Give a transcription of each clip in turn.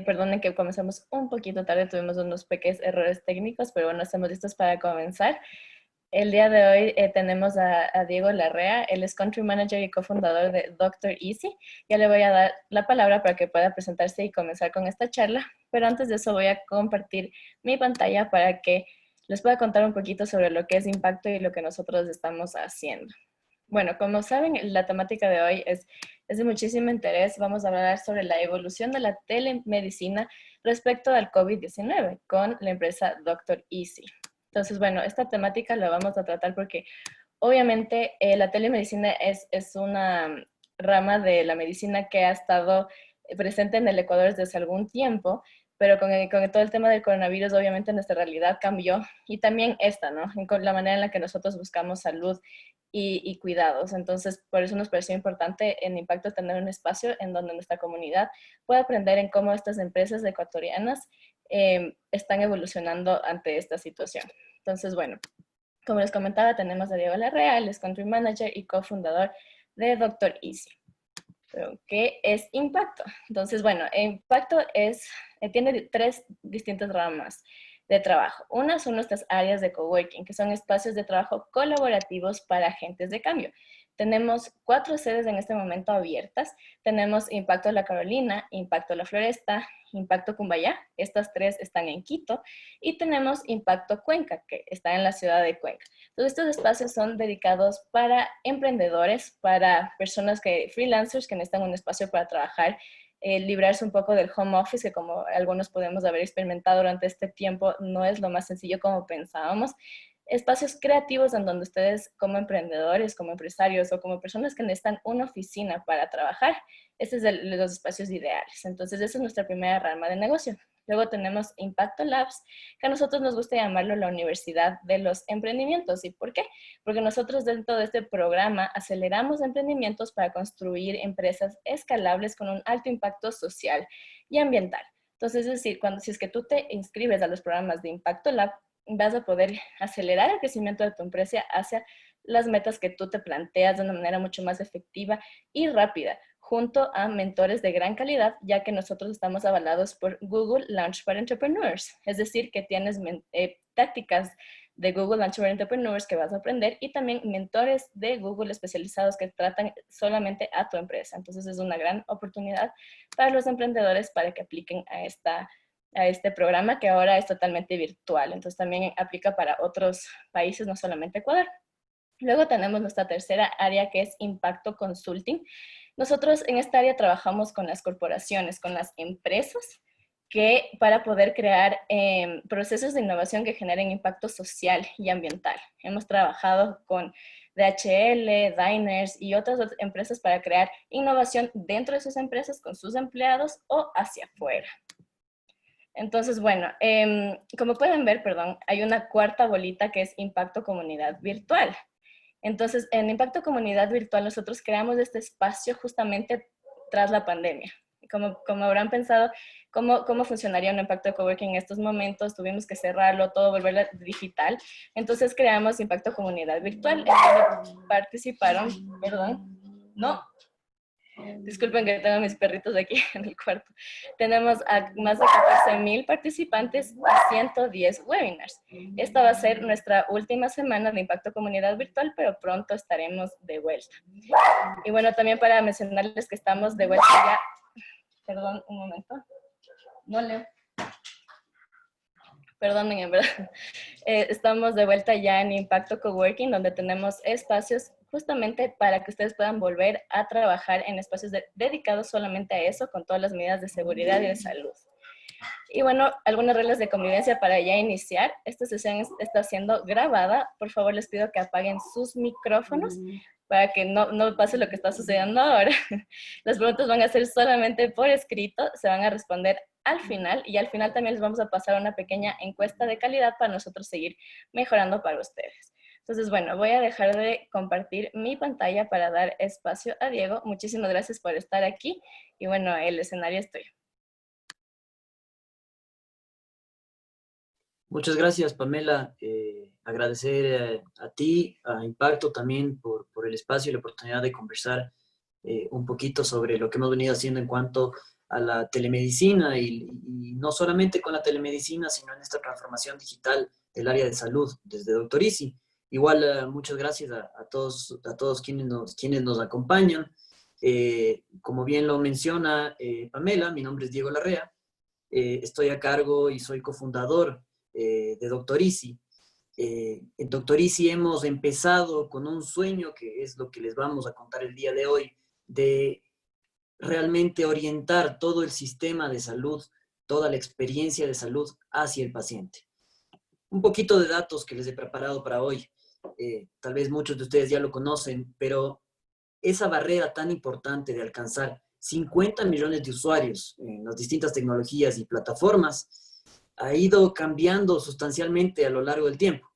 Perdonen que comenzamos un poquito tarde, tuvimos unos pequeños errores técnicos, pero bueno, estamos listos para comenzar. El día de hoy tenemos a Diego Larrea, él es Country Manager y cofundador de Doctor Easy. Ya le voy a dar la palabra para que pueda presentarse y comenzar con esta charla, pero antes de eso voy a compartir mi pantalla para que les pueda contar un poquito sobre lo que es Impacto y lo que nosotros estamos haciendo. Bueno, como saben, la temática de hoy es de muchísimo interés. Vamos a hablar sobre la evolución de la telemedicina respecto al COVID-19 con la empresa Doctor Easy. Entonces, bueno, esta temática la vamos a tratar porque obviamente la telemedicina es una rama de la medicina que ha estado presente en el Ecuador desde hace algún tiempo, pero con todo el tema del coronavirus obviamente nuestra realidad cambió y también esta, ¿no? Con la manera en la que nosotros buscamos salud y cuidados. Entonces, por eso nos pareció importante en Impacto tener un espacio en donde nuestra comunidad pueda aprender en cómo estas empresas ecuatorianas están evolucionando ante esta situación. Entonces, bueno, como les comentaba, tenemos a Diego Larrea, él es Country Manager y cofundador de Doctor Easy. Pero, ¿qué es Impacto? Entonces, bueno, Impacto tiene tres distintas ramas de trabajo. Una son nuestras áreas de coworking, que son espacios de trabajo colaborativos para agentes de cambio. Tenemos 4 sedes en este momento abiertas. Tenemos Impacto La Carolina, Impacto La Floresta, Impacto Cumbayá. Estas 3 están en Quito. Y tenemos Impacto Cuenca, que está en la ciudad de Cuenca. Todos estos espacios son dedicados para emprendedores, para personas freelancers que necesitan un espacio para trabajar, librarse un poco del home office, que como algunos podemos haber experimentado durante este tiempo, no es lo más sencillo como pensábamos. Espacios creativos en donde ustedes como emprendedores, como empresarios o como personas que necesitan una oficina para trabajar, este es los espacios ideales. Entonces, esa es nuestra primera rama de negocio. Luego tenemos Impacto Labs, que a nosotros nos gusta llamarlo la Universidad de los Emprendimientos. ¿Y por qué? Porque nosotros dentro de este programa aceleramos emprendimientos para construir empresas escalables con un alto impacto social y ambiental. Entonces, es decir, si es que tú te inscribes a los programas de Impacto Lab, vas a poder acelerar el crecimiento de tu empresa hacia las metas que tú te planteas de una manera mucho más efectiva y rápida, junto a mentores de gran calidad, ya que nosotros estamos avalados por Google Launch for Entrepreneurs, es decir, que tienes tácticas de Google Launch for Entrepreneurs que vas a aprender y también mentores de Google especializados que tratan solamente a tu empresa. Entonces es una gran oportunidad para los emprendedores para que apliquen a este programa que ahora es totalmente virtual. Entonces también aplica para otros países, no solamente Ecuador. Luego tenemos nuestra tercera área que es Impacto Consulting. Nosotros en esta área trabajamos con las corporaciones, con las empresas, que para poder crear procesos de innovación que generen impacto social y ambiental. Hemos trabajado con DHL, Diners y otras empresas para crear innovación dentro de sus empresas con sus empleados o hacia afuera. Entonces, bueno, como pueden ver, perdón, hay una cuarta bolita que es Impacto Comunidad Virtual. Entonces, en Impacto Comunidad Virtual nosotros creamos este espacio justamente tras la pandemia. Como habrán pensado, ¿cómo funcionaría un impacto de coworking en estos momentos? Tuvimos que cerrarlo, todo volverlo digital. Entonces creamos Impacto Comunidad Virtual, en donde participaron, perdón, no, disculpen que tengo a mis perritos aquí en el cuarto. Tenemos a más de 14,000 participantes y 110 webinars. Esta va a ser nuestra última semana de Impacto Comunidad Virtual, pero pronto estaremos de vuelta. Y bueno, también para mencionarles que estamos de vuelta ya. Perdón, un momento. No leo. Perdonen, en verdad. Estamos de vuelta ya en Impacto Coworking, donde tenemos espacios justamente para que ustedes puedan volver a trabajar en espacios dedicados solamente a eso, con todas las medidas de seguridad y de salud. Y bueno, algunas reglas de convivencia para ya iniciar. Esta sesión está siendo grabada. Por favor, les pido que apaguen sus micrófonos para que no pase lo que está sucediendo ahora. Las preguntas van a ser solamente por escrito, se van a responder al final y al final también les vamos a pasar una pequeña encuesta de calidad para nosotros seguir mejorando para ustedes. Entonces, bueno, voy a dejar de compartir mi pantalla para dar espacio a Diego. Muchísimas gracias por estar aquí y bueno, el escenario es tuyo. Muchas gracias, Pamela. Agradecer a ti, a Impacto también por el espacio y la oportunidad de conversar un poquito sobre lo que hemos venido haciendo en cuanto a la telemedicina y no solamente con la telemedicina, sino en esta transformación digital del área de salud desde Doctor Easy. Igual, muchas gracias a todos quienes nos acompañan. Como bien lo menciona Pamela, mi nombre es Diego Larrea. Estoy a cargo y soy cofundador de Doctor Easy. En Doctor Easy hemos empezado con un sueño que es lo que les vamos a contar el día de hoy, de realmente orientar todo el sistema de salud, toda la experiencia de salud hacia el paciente. Un poquito de datos que les he preparado para hoy. Tal vez muchos de ustedes ya lo conocen, pero esa barrera tan importante de alcanzar 50 millones de usuarios en las distintas tecnologías y plataformas ha ido cambiando sustancialmente a lo largo del tiempo.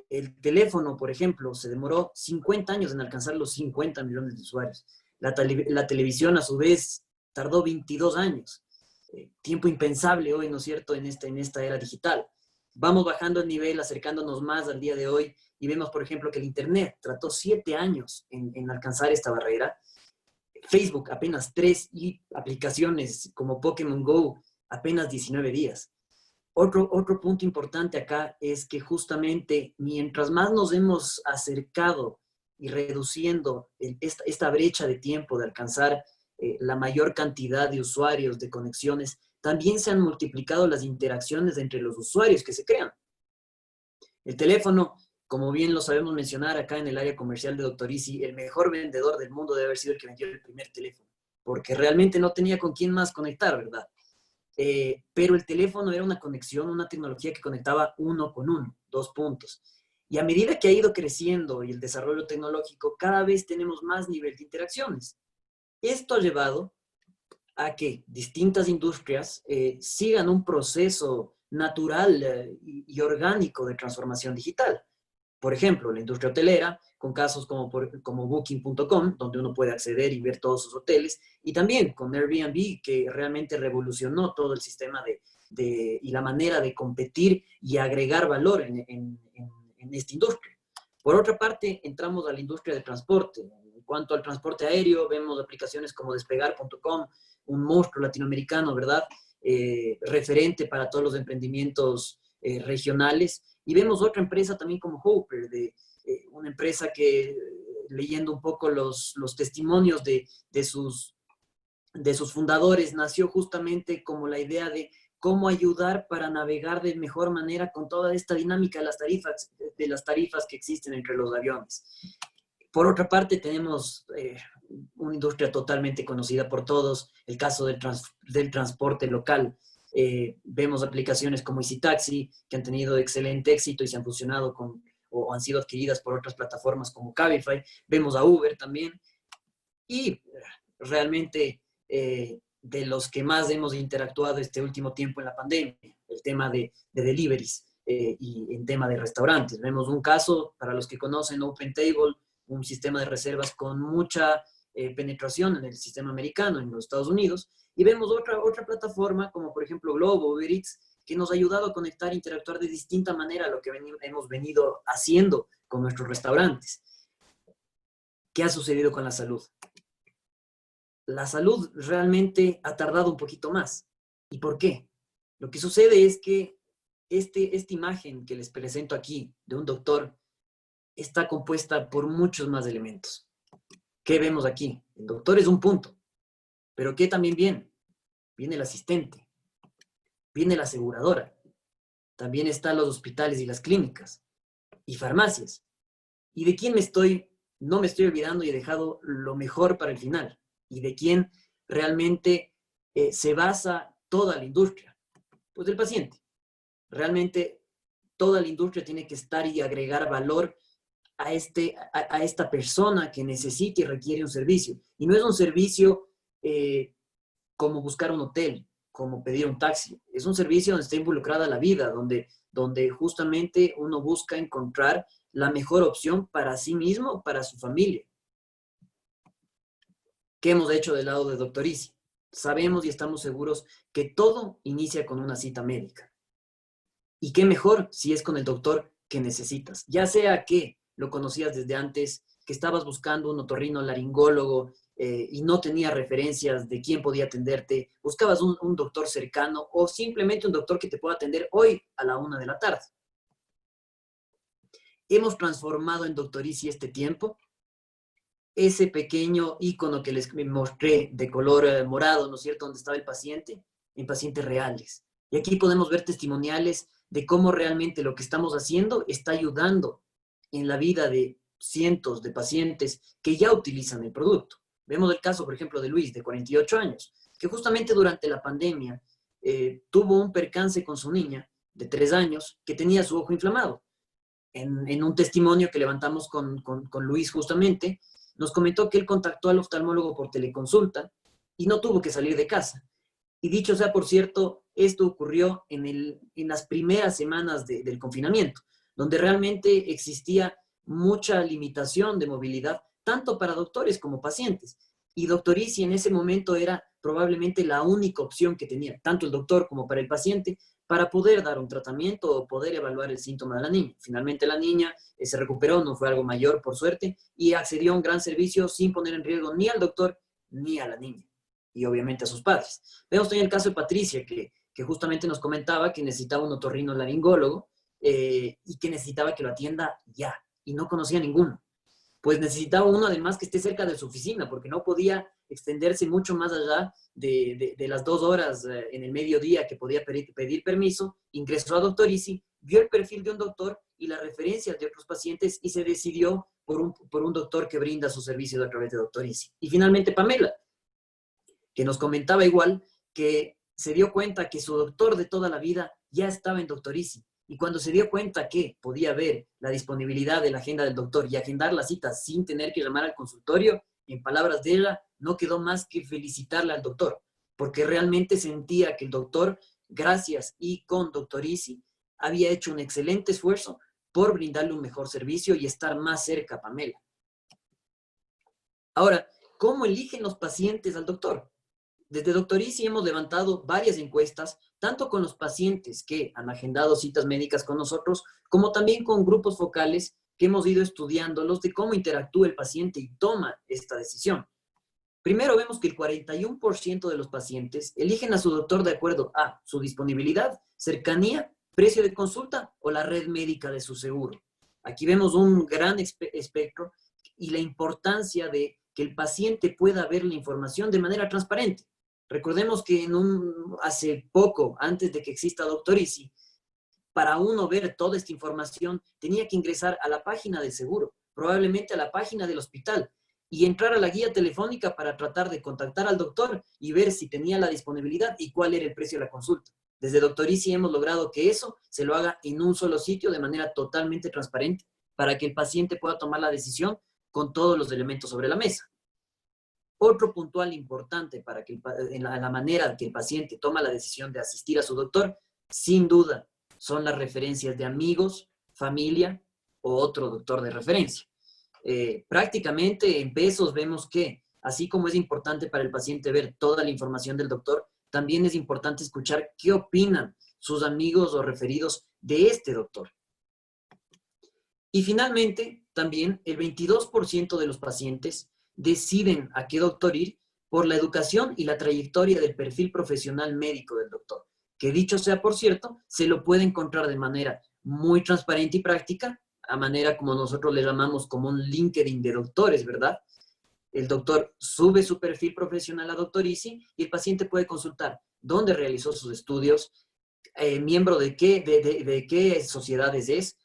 El teléfono, por ejemplo, se demoró 50 años en alcanzar los 50 millones de usuarios. La televisión, a su vez, tardó 22 años. Tiempo impensable hoy, ¿no es cierto?, en esta era digital. Vamos bajando el nivel, acercándonos más al día de hoy, y vemos, por ejemplo, que el Internet trató 7 años en alcanzar esta barrera. Facebook apenas 3 y aplicaciones como Pokémon Go apenas 19 días. Otro punto importante acá es que justamente mientras más nos hemos acercado y reduciendo esta brecha de tiempo de alcanzar la mayor cantidad de usuarios, de conexiones, también se han multiplicado las interacciones entre los usuarios que se crean. El teléfono, como bien lo sabemos mencionar acá en el área comercial de Doctor Easy, el mejor vendedor del mundo debe haber sido el que vendió el primer teléfono, porque realmente no tenía con quién más conectar, ¿verdad? Pero el teléfono era una conexión, una tecnología que conectaba uno con uno, 2 puntos. Y a medida que ha ido creciendo y el desarrollo tecnológico, cada vez tenemos más nivel de interacciones. Esto ha llevado a que distintas industrias sigan un proceso natural y orgánico de transformación digital. Por ejemplo, la industria hotelera, con casos como Booking.com, donde uno puede acceder y ver todos sus hoteles, y también con Airbnb, que realmente revolucionó todo el sistema y la manera de competir y agregar valor en esta industria. Por otra parte, entramos a la industria del transporte. En cuanto al transporte aéreo, vemos aplicaciones como Despegar.com, un monstruo latinoamericano, ¿verdad? Referente para todos los emprendimientos regionales. Y vemos otra empresa también como Hopper, una empresa que, leyendo un poco los testimonios de sus fundadores, nació justamente como la idea de cómo ayudar para navegar de mejor manera con toda esta dinámica de las tarifas que existen entre los aviones. Por otra parte, tenemos una industria totalmente conocida por todos, el caso del transporte local. Vemos aplicaciones como Easy Taxi, que han tenido excelente éxito y se han fusionado o han sido adquiridas por otras plataformas como Cabify. Vemos a Uber también. Y realmente de los que más hemos interactuado este último tiempo en la pandemia, el tema de deliveries y en tema de restaurantes. Vemos un caso, para los que conocen, OpenTable, un sistema de reservas con mucha penetración en el sistema americano, en los Estados Unidos, y vemos otra plataforma como por ejemplo Globo, Uber Eats, que nos ha ayudado a conectar e interactuar de distinta manera a lo que hemos venido haciendo con nuestros restaurantes. ¿Qué ha sucedido con la salud? La salud realmente ha tardado un poquito más. ¿Y por qué? Lo que sucede es que esta imagen que les presento aquí de un doctor está compuesta por muchos más elementos. ¿Qué vemos aquí? El doctor es un punto, pero ¿qué también viene? Viene el asistente, viene la aseguradora, también están los hospitales y las clínicas, y farmacias. ¿Y de quién no me estoy olvidando y he dejado lo mejor para el final? ¿Y de quién realmente se basa toda la industria? Pues del paciente. Realmente toda la industria tiene que estar y agregar valor a esta persona que necesita y requiere un servicio. Y no es un servicio como buscar un hotel, como pedir un taxi. Es un servicio donde está involucrada la vida, donde justamente uno busca encontrar la mejor opción para sí mismo, para su familia. ¿Qué hemos hecho del lado de Doctor Easy? Sabemos y estamos seguros que todo inicia con una cita médica. Y qué mejor si es con el doctor que necesitas. Ya sea que lo conocías desde antes, que estabas buscando un otorrinolaringólogo y no tenía referencias de quién podía atenderte, buscabas un doctor cercano o simplemente un doctor que te pueda atender hoy a la 1 de la tarde. Hemos transformado en Doctor Easy este tiempo. Ese pequeño icono que les mostré de color morado, ¿no es cierto?, donde estaba el paciente, en pacientes reales. Y aquí podemos ver testimoniales de cómo realmente lo que estamos haciendo está ayudando en la vida de cientos de pacientes que ya utilizan el producto. Vemos el caso, por ejemplo, de Luis, de 48 años, que justamente durante la pandemia tuvo un percance con su niña de 3 años que tenía su ojo inflamado. En un testimonio que levantamos con Luis justamente, nos comentó que él contactó al oftalmólogo por teleconsulta y no tuvo que salir de casa. Y dicho sea por cierto, esto ocurrió en las primeras semanas del confinamiento, donde realmente existía mucha limitación de movilidad, tanto para doctores como pacientes. Y Doctor Easy en ese momento era probablemente la única opción que tenía, tanto el doctor como para el paciente, para poder dar un tratamiento o poder evaluar el síntoma de la niña. Finalmente la niña se recuperó, no fue algo mayor por suerte, y accedió a un gran servicio sin poner en riesgo ni al doctor ni a la niña, y obviamente a sus padres. Vemos también el caso de Patricia, que justamente nos comentaba que necesitaba un otorrinolaringólogo y que necesitaba que lo atienda ya, y no conocía ninguno. Pues necesitaba uno además que esté cerca de su oficina, porque no podía extenderse mucho más allá de las 2 horas en el mediodía que podía pedir permiso. Ingresó a Doctor Easy, vio el perfil de un doctor y las referencias de otros pacientes y se decidió por un doctor que brinda su servicio a través de Doctor Easy. Y finalmente Pamela, que nos comentaba igual que se dio cuenta que su doctor de toda la vida ya estaba en Doctor Easy. Y cuando se dio cuenta que podía ver la disponibilidad de la agenda del doctor y agendar la cita sin tener que llamar al consultorio, en palabras de ella, no quedó más que felicitarle al doctor, porque realmente sentía que el doctor, gracias y con Doctor Easy, había hecho un excelente esfuerzo por brindarle un mejor servicio y estar más cerca a Pamela. Ahora, ¿cómo eligen los pacientes al doctor? Desde Doctor Easy hemos levantado varias encuestas, tanto con los pacientes que han agendado citas médicas con nosotros, como también con grupos focales que hemos ido estudiándolos de cómo interactúa el paciente y toma esta decisión. Primero vemos que el 41% de los pacientes eligen a su doctor de acuerdo a su disponibilidad, cercanía, precio de consulta o la red médica de su seguro. Aquí vemos un gran espectro y la importancia de que el paciente pueda ver la información de manera transparente. Recordemos que hace poco, antes de que exista Doctor Easy, para uno ver toda esta información, tenía que ingresar a la página del seguro, probablemente a la página del hospital, y entrar a la guía telefónica para tratar de contactar al doctor y ver si tenía la disponibilidad y cuál era el precio de la consulta. Desde Doctor Easy hemos logrado que eso se lo haga en un solo sitio de manera totalmente transparente para que el paciente pueda tomar la decisión con todos los elementos sobre la mesa. Otro puntual importante para que en la manera que el paciente toma la decisión de asistir a su doctor, sin duda, son las referencias de amigos, familia o otro doctor de referencia. Prácticamente en pesos vemos que, así como es importante para el paciente ver toda la información del doctor, también es importante escuchar qué opinan sus amigos o referidos de este doctor. Y finalmente, también el 22% de los pacientes deciden a qué doctor ir por la educación y la trayectoria del perfil profesional médico del doctor, que dicho sea por cierto, se lo puede encontrar de manera muy transparente y práctica, a manera como nosotros le llamamos como un LinkedIn de doctores, ¿verdad? El doctor sube su perfil profesional a Doctor Easy y el paciente puede consultar dónde realizó sus estudios, miembro de qué sociedades es,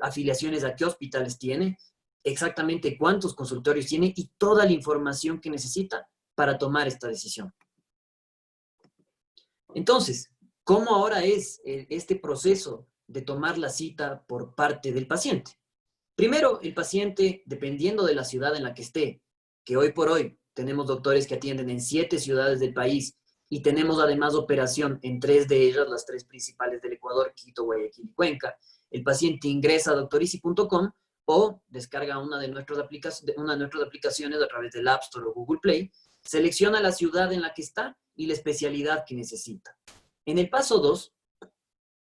afiliaciones a qué hospitales tiene, exactamente cuántos consultorios tiene y toda la información que necesita para tomar esta decisión. Entonces, ¿cómo ahora es este proceso de tomar la cita por parte del paciente? Primero, el paciente, dependiendo de la ciudad en la que esté, que hoy por hoy tenemos doctores que atienden en 7 ciudades del país y tenemos además operación en 3 de ellas, las 3 principales del Ecuador, Quito, Guayaquil y Cuenca. El paciente ingresa a doctoreasy.com o descarga una de nuestras aplicaciones a través del App Store o Google Play, selecciona la ciudad en la que está y la especialidad que necesita. En el paso 2,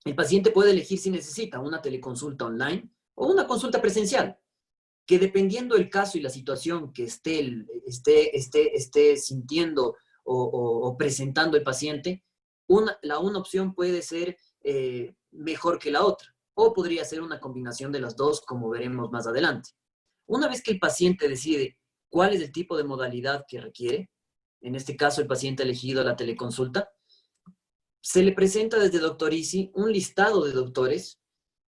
el paciente puede elegir si necesita una teleconsulta online o una consulta presencial. que dependiendo del caso y la situación que esté sintiendo o presentando el paciente, una opción puede ser mejor que la otra, o podría ser una combinación de las dos, como veremos más adelante. Una vez que el paciente decide cuál es el tipo de modalidad que requiere, en este caso el paciente ha elegido la teleconsulta, se le presenta desde Doctor Easy un listado de doctores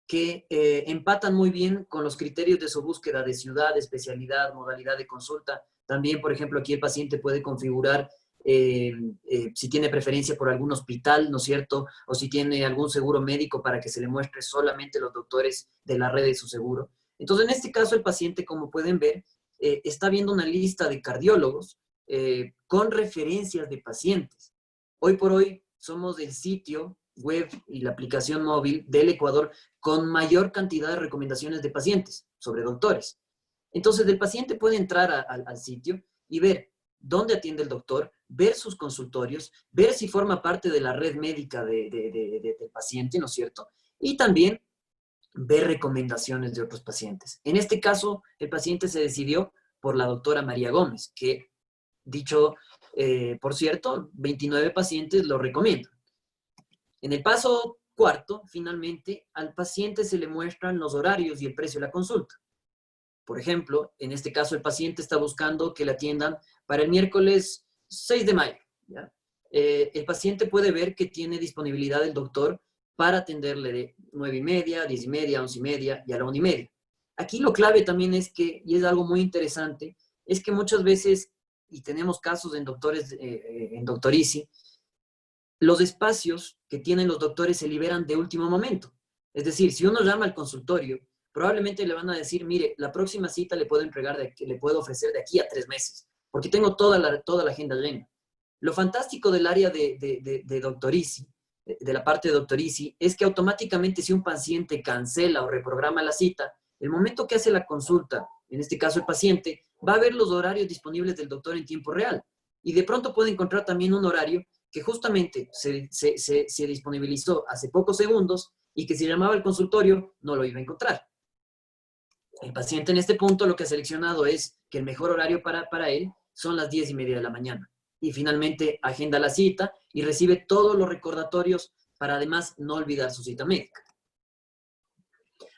que empatan muy bien con los criterios de su búsqueda de ciudad, de especialidad, modalidad de consulta. También, por ejemplo, aquí el paciente puede configurar si tiene preferencia por algún hospital, ¿no es cierto? O si tiene algún seguro médico para que se le muestre solamente los doctores de la red de su seguro. Entonces, en este caso, el paciente, como pueden ver, está viendo una lista de cardiólogos con referencias de pacientes. Hoy por hoy somos el sitio web y la aplicación móvil del Ecuador con mayor cantidad de recomendaciones de pacientes sobre doctores. Entonces, el paciente puede entrar al sitio y ver dónde atiende el doctor, ver sus consultorios, ver si forma parte de la red médica del paciente, ¿no es cierto? Y también ver recomendaciones de otros pacientes. En este caso, el paciente se decidió por la doctora María Gómez, que, dicho por cierto, 29 pacientes lo recomiendan. En el paso cuarto, finalmente, al paciente se le muestran los horarios y el precio de la consulta. Por ejemplo, en este caso el paciente está buscando que le atiendan para el miércoles 6 de mayo. ¿Ya? El paciente puede ver que tiene disponibilidad el doctor para atenderle de 9:30, 10:30, 11:30 y a la 1:30. Aquí lo clave también es que, y es algo muy interesante, es que muchas veces, y tenemos casos en doctores, en Doctor Easy, los espacios que tienen los doctores se liberan de último momento. Es decir, si uno llama al consultorio, probablemente le van a decir, mire, la próxima cita le puedo le puedo ofrecer de aquí a 3 meses, porque tengo toda la agenda llena. Lo fantástico del área de Doctor Easy, de la parte de Doctor Easy, es que automáticamente si un paciente cancela o reprograma la cita, el momento que hace la consulta, en este caso el paciente, va a ver los horarios disponibles del doctor en tiempo real. Y de pronto puede encontrar también un horario que justamente se disponibilizó hace pocos segundos y que si llamaba al consultorio no lo iba a encontrar. El paciente en este punto lo que ha seleccionado es que el mejor horario para él son las 10:30 de la mañana. Y finalmente agenda la cita y recibe todos los recordatorios para además no olvidar su cita médica.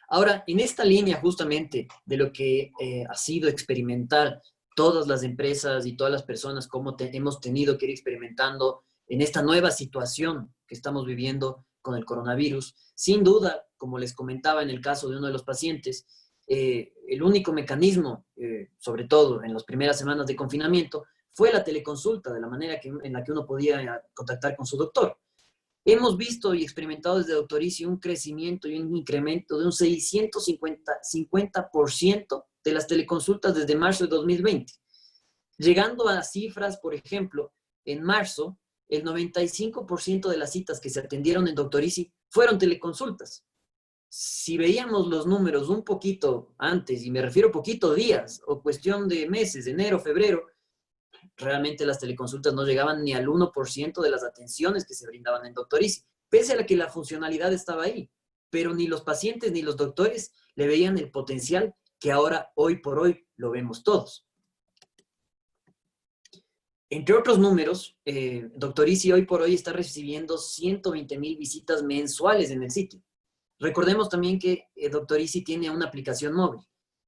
Ahora, en esta línea justamente de lo que ha sido experimentar todas las empresas y todas las personas, como hemos tenido que ir experimentando en esta nueva situación que estamos viviendo con el coronavirus, sin duda, como les comentaba en el caso de uno de los pacientes, el único mecanismo, sobre todo en las primeras semanas de confinamiento, fue la teleconsulta, de la manera en la que uno podía contactar con su doctor. Hemos visto y experimentado desde Doctor Easy un crecimiento y un incremento de un 650% de las teleconsultas desde marzo de 2020, llegando a cifras, por ejemplo, en marzo, el 95% de las citas que se atendieron en Doctor Easy fueron teleconsultas. Si veíamos los números un poquito antes, y me refiero a poquito días o cuestión de meses, enero, febrero, realmente las teleconsultas no llegaban ni al 1% de las atenciones que se brindaban en Doctor Easy, pese a que la funcionalidad estaba ahí, pero ni los pacientes ni los doctores le veían el potencial que ahora, hoy por hoy, lo vemos todos. Entre otros números, Doctor Easy hoy por hoy está recibiendo 120,000 visitas mensuales en el sitio. Recordemos también que Doctor Easy tiene una aplicación móvil.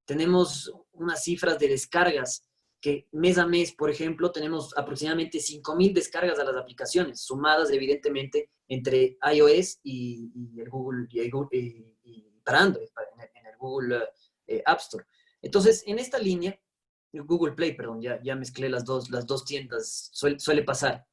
Tenemos unas cifras de descargas que mes a mes, por ejemplo, tenemos aproximadamente 5,000 descargas a las aplicaciones, sumadas evidentemente entre iOS y el Google, y para Android, en el Google App Store. Entonces, en esta línea, Google Play, perdón, ya mezclé las dos tiendas, suele pasar.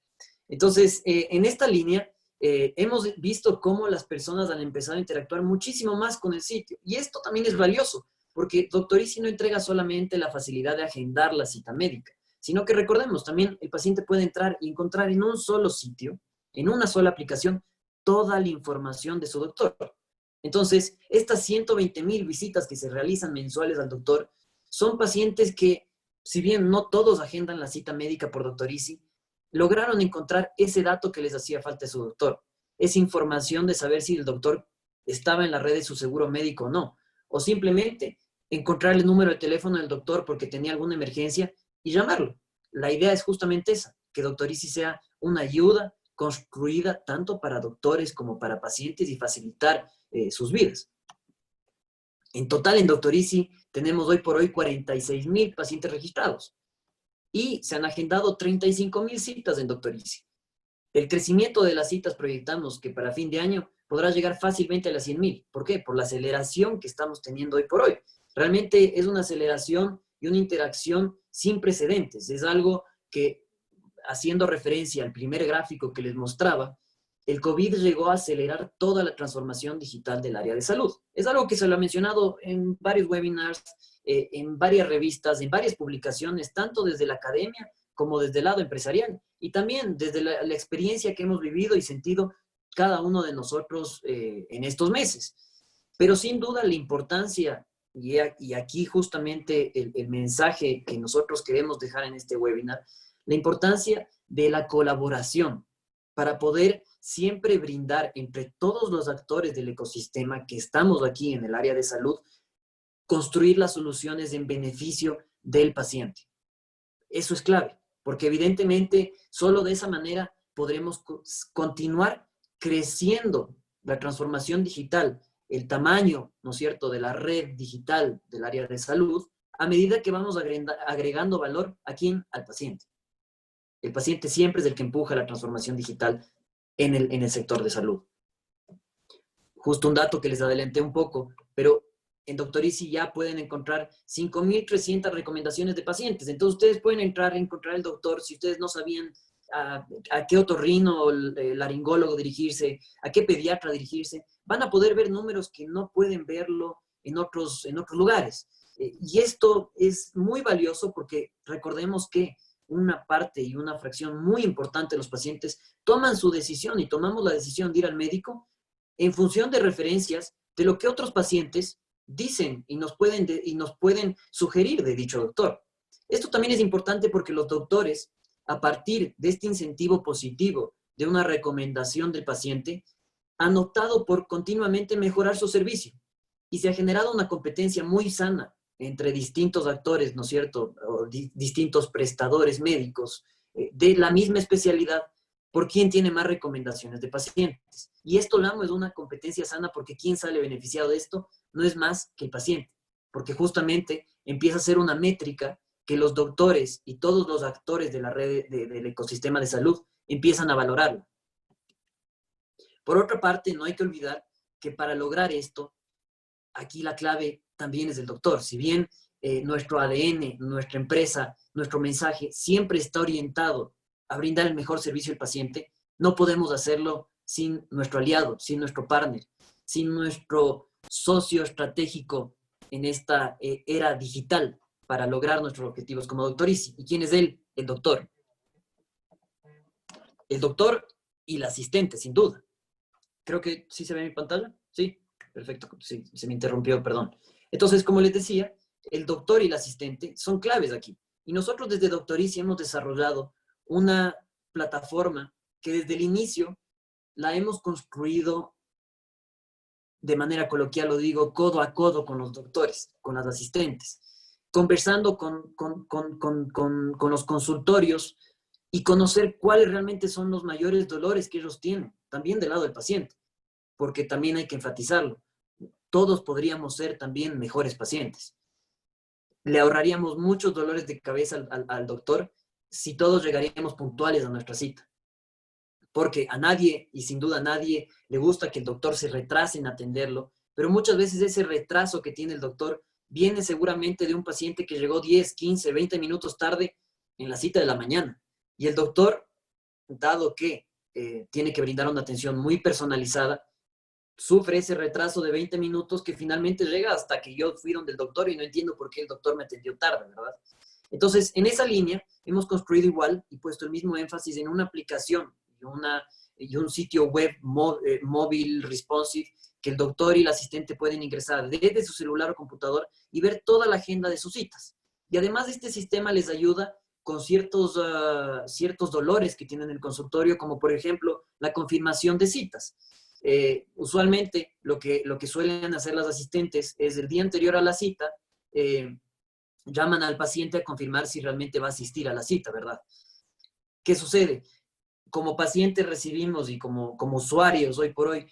Entonces, en esta línea, hemos visto cómo las personas han empezado a interactuar muchísimo más con el sitio. Y esto también es valioso, porque Doctor Easy no entrega solamente la facilidad de agendar la cita médica, sino que recordemos, también el paciente puede entrar y encontrar en un solo sitio, en una sola aplicación, toda la información de su doctor. Entonces, estas 120,000 visitas que se realizan mensuales al doctor son pacientes que, si bien no todos agendan la cita médica por Doctor Easy, lograron encontrar ese dato que les hacía falta a su doctor, esa información de saber si el doctor estaba en la red de su seguro médico o no, o simplemente encontrar el número de teléfono del doctor porque tenía alguna emergencia y llamarlo. La idea es justamente esa, que Doctor Easy sea una ayuda construida tanto para doctores como para pacientes y facilitar sus vidas. En total, en Doctor Easy tenemos hoy por hoy 46,000 pacientes registrados y se han agendado 35,000 citas en Doctor Easy. El crecimiento de las citas proyectamos que para fin de año podrá llegar fácilmente a las 100,000. ¿Por qué? Por la aceleración que estamos teniendo hoy por hoy. Realmente es una aceleración y una interacción sin precedentes. Es algo que, haciendo referencia al primer gráfico que les mostraba, el COVID llegó a acelerar toda la transformación digital del área de salud. Es algo que se lo ha mencionado en varios webinars, en varias revistas, en varias publicaciones, tanto desde la academia como desde el lado empresarial y también desde la experiencia que hemos vivido y sentido cada uno de nosotros en estos meses. Pero sin duda la importancia, y aquí justamente el mensaje que nosotros queremos dejar en este webinar, la importancia de la colaboración para poder siempre brindar entre todos los actores del ecosistema que estamos aquí en el área de salud, construir las soluciones en beneficio del paciente. Eso es clave, porque evidentemente solo de esa manera podremos continuar creciendo la transformación digital, el tamaño, ¿no es cierto?, de la red digital del área de salud, a medida que vamos agregando valor a quién, al paciente. El paciente siempre es el que empuja la transformación digital en el sector de salud. Justo un dato que les adelanté un poco, pero en Doctor Easy ya pueden encontrar 5,300 recomendaciones de pacientes. Entonces ustedes pueden entrar, encontrar el doctor, si ustedes no sabían a qué otorrino o laringólogo dirigirse, a qué pediatra dirigirse, van a poder ver números que no pueden verlo en otros lugares. Y esto es muy valioso porque recordemos que una parte y una fracción muy importante de los pacientes toman su decisión y tomamos la decisión de ir al médico en función de referencias de lo que otros pacientes dicen y nos pueden sugerir de dicho doctor. Esto también es importante porque los doctores, a partir de este incentivo positivo de una recomendación del paciente, han optado por continuamente mejorar su servicio y se ha generado una competencia muy sana entre distintos actores, ¿no es cierto?, o distintos prestadores médicos de la misma especialidad por quién tiene más recomendaciones de pacientes. Y esto, Lamo, es una competencia sana porque quién sale beneficiado de esto no es más que el paciente, porque justamente empieza a ser una métrica que los doctores y todos los actores de la red del ecosistema de salud empiezan a valorarlo. Por otra parte, no hay que olvidar que para lograr esto, aquí la clave también es el doctor. Si bien nuestro ADN, nuestra empresa, nuestro mensaje siempre está orientado a brindar el mejor servicio al paciente, no podemos hacerlo sin nuestro aliado, sin nuestro partner, sin nuestro socio estratégico en esta era digital para lograr nuestros objetivos como Doctor Easy. ¿Y quién es él? El doctor. El doctor y el asistente, sin duda. Creo que sí se ve en mi pantalla. Sí, perfecto. Sí, se me interrumpió, perdón. Entonces, como les decía, el doctor y el asistente son claves aquí. Y nosotros desde Doctor Easy hemos desarrollado una plataforma que desde el inicio la hemos construido de manera coloquial, lo digo, codo a codo con los doctores, con los asistentes, conversando con los consultorios y conocer cuáles realmente son los mayores dolores que ellos tienen, también del lado del paciente, porque también hay que enfatizarlo. Todos podríamos ser también mejores pacientes. Le ahorraríamos muchos dolores de cabeza al doctor si todos llegaríamos puntuales a nuestra cita. Porque a nadie, y sin duda a nadie, le gusta que el doctor se retrase en atenderlo, pero muchas veces ese retraso que tiene el doctor viene seguramente de un paciente que llegó 10, 15, 20 minutos tarde en la cita de la mañana. Y el doctor, dado que tiene que brindar una atención muy personalizada, sufre ese retraso de 20 minutos que finalmente llega hasta que yo fui donde el doctor y no entiendo por qué el doctor me atendió tarde, ¿verdad? Entonces, en esa línea hemos construido igual y puesto el mismo énfasis en una aplicación y un sitio web móvil responsive que el doctor y el asistente pueden ingresar desde su celular o computador y ver toda la agenda de sus citas. Y además este sistema les ayuda con ciertos dolores que tienen en el consultorio, como por ejemplo la confirmación de citas. Usualmente lo que suelen hacer las asistentes es el día anterior a la cita llaman al paciente a confirmar si realmente va a asistir a la cita, ¿verdad? ¿Qué sucede? Como pacientes recibimos y como usuarios hoy por hoy,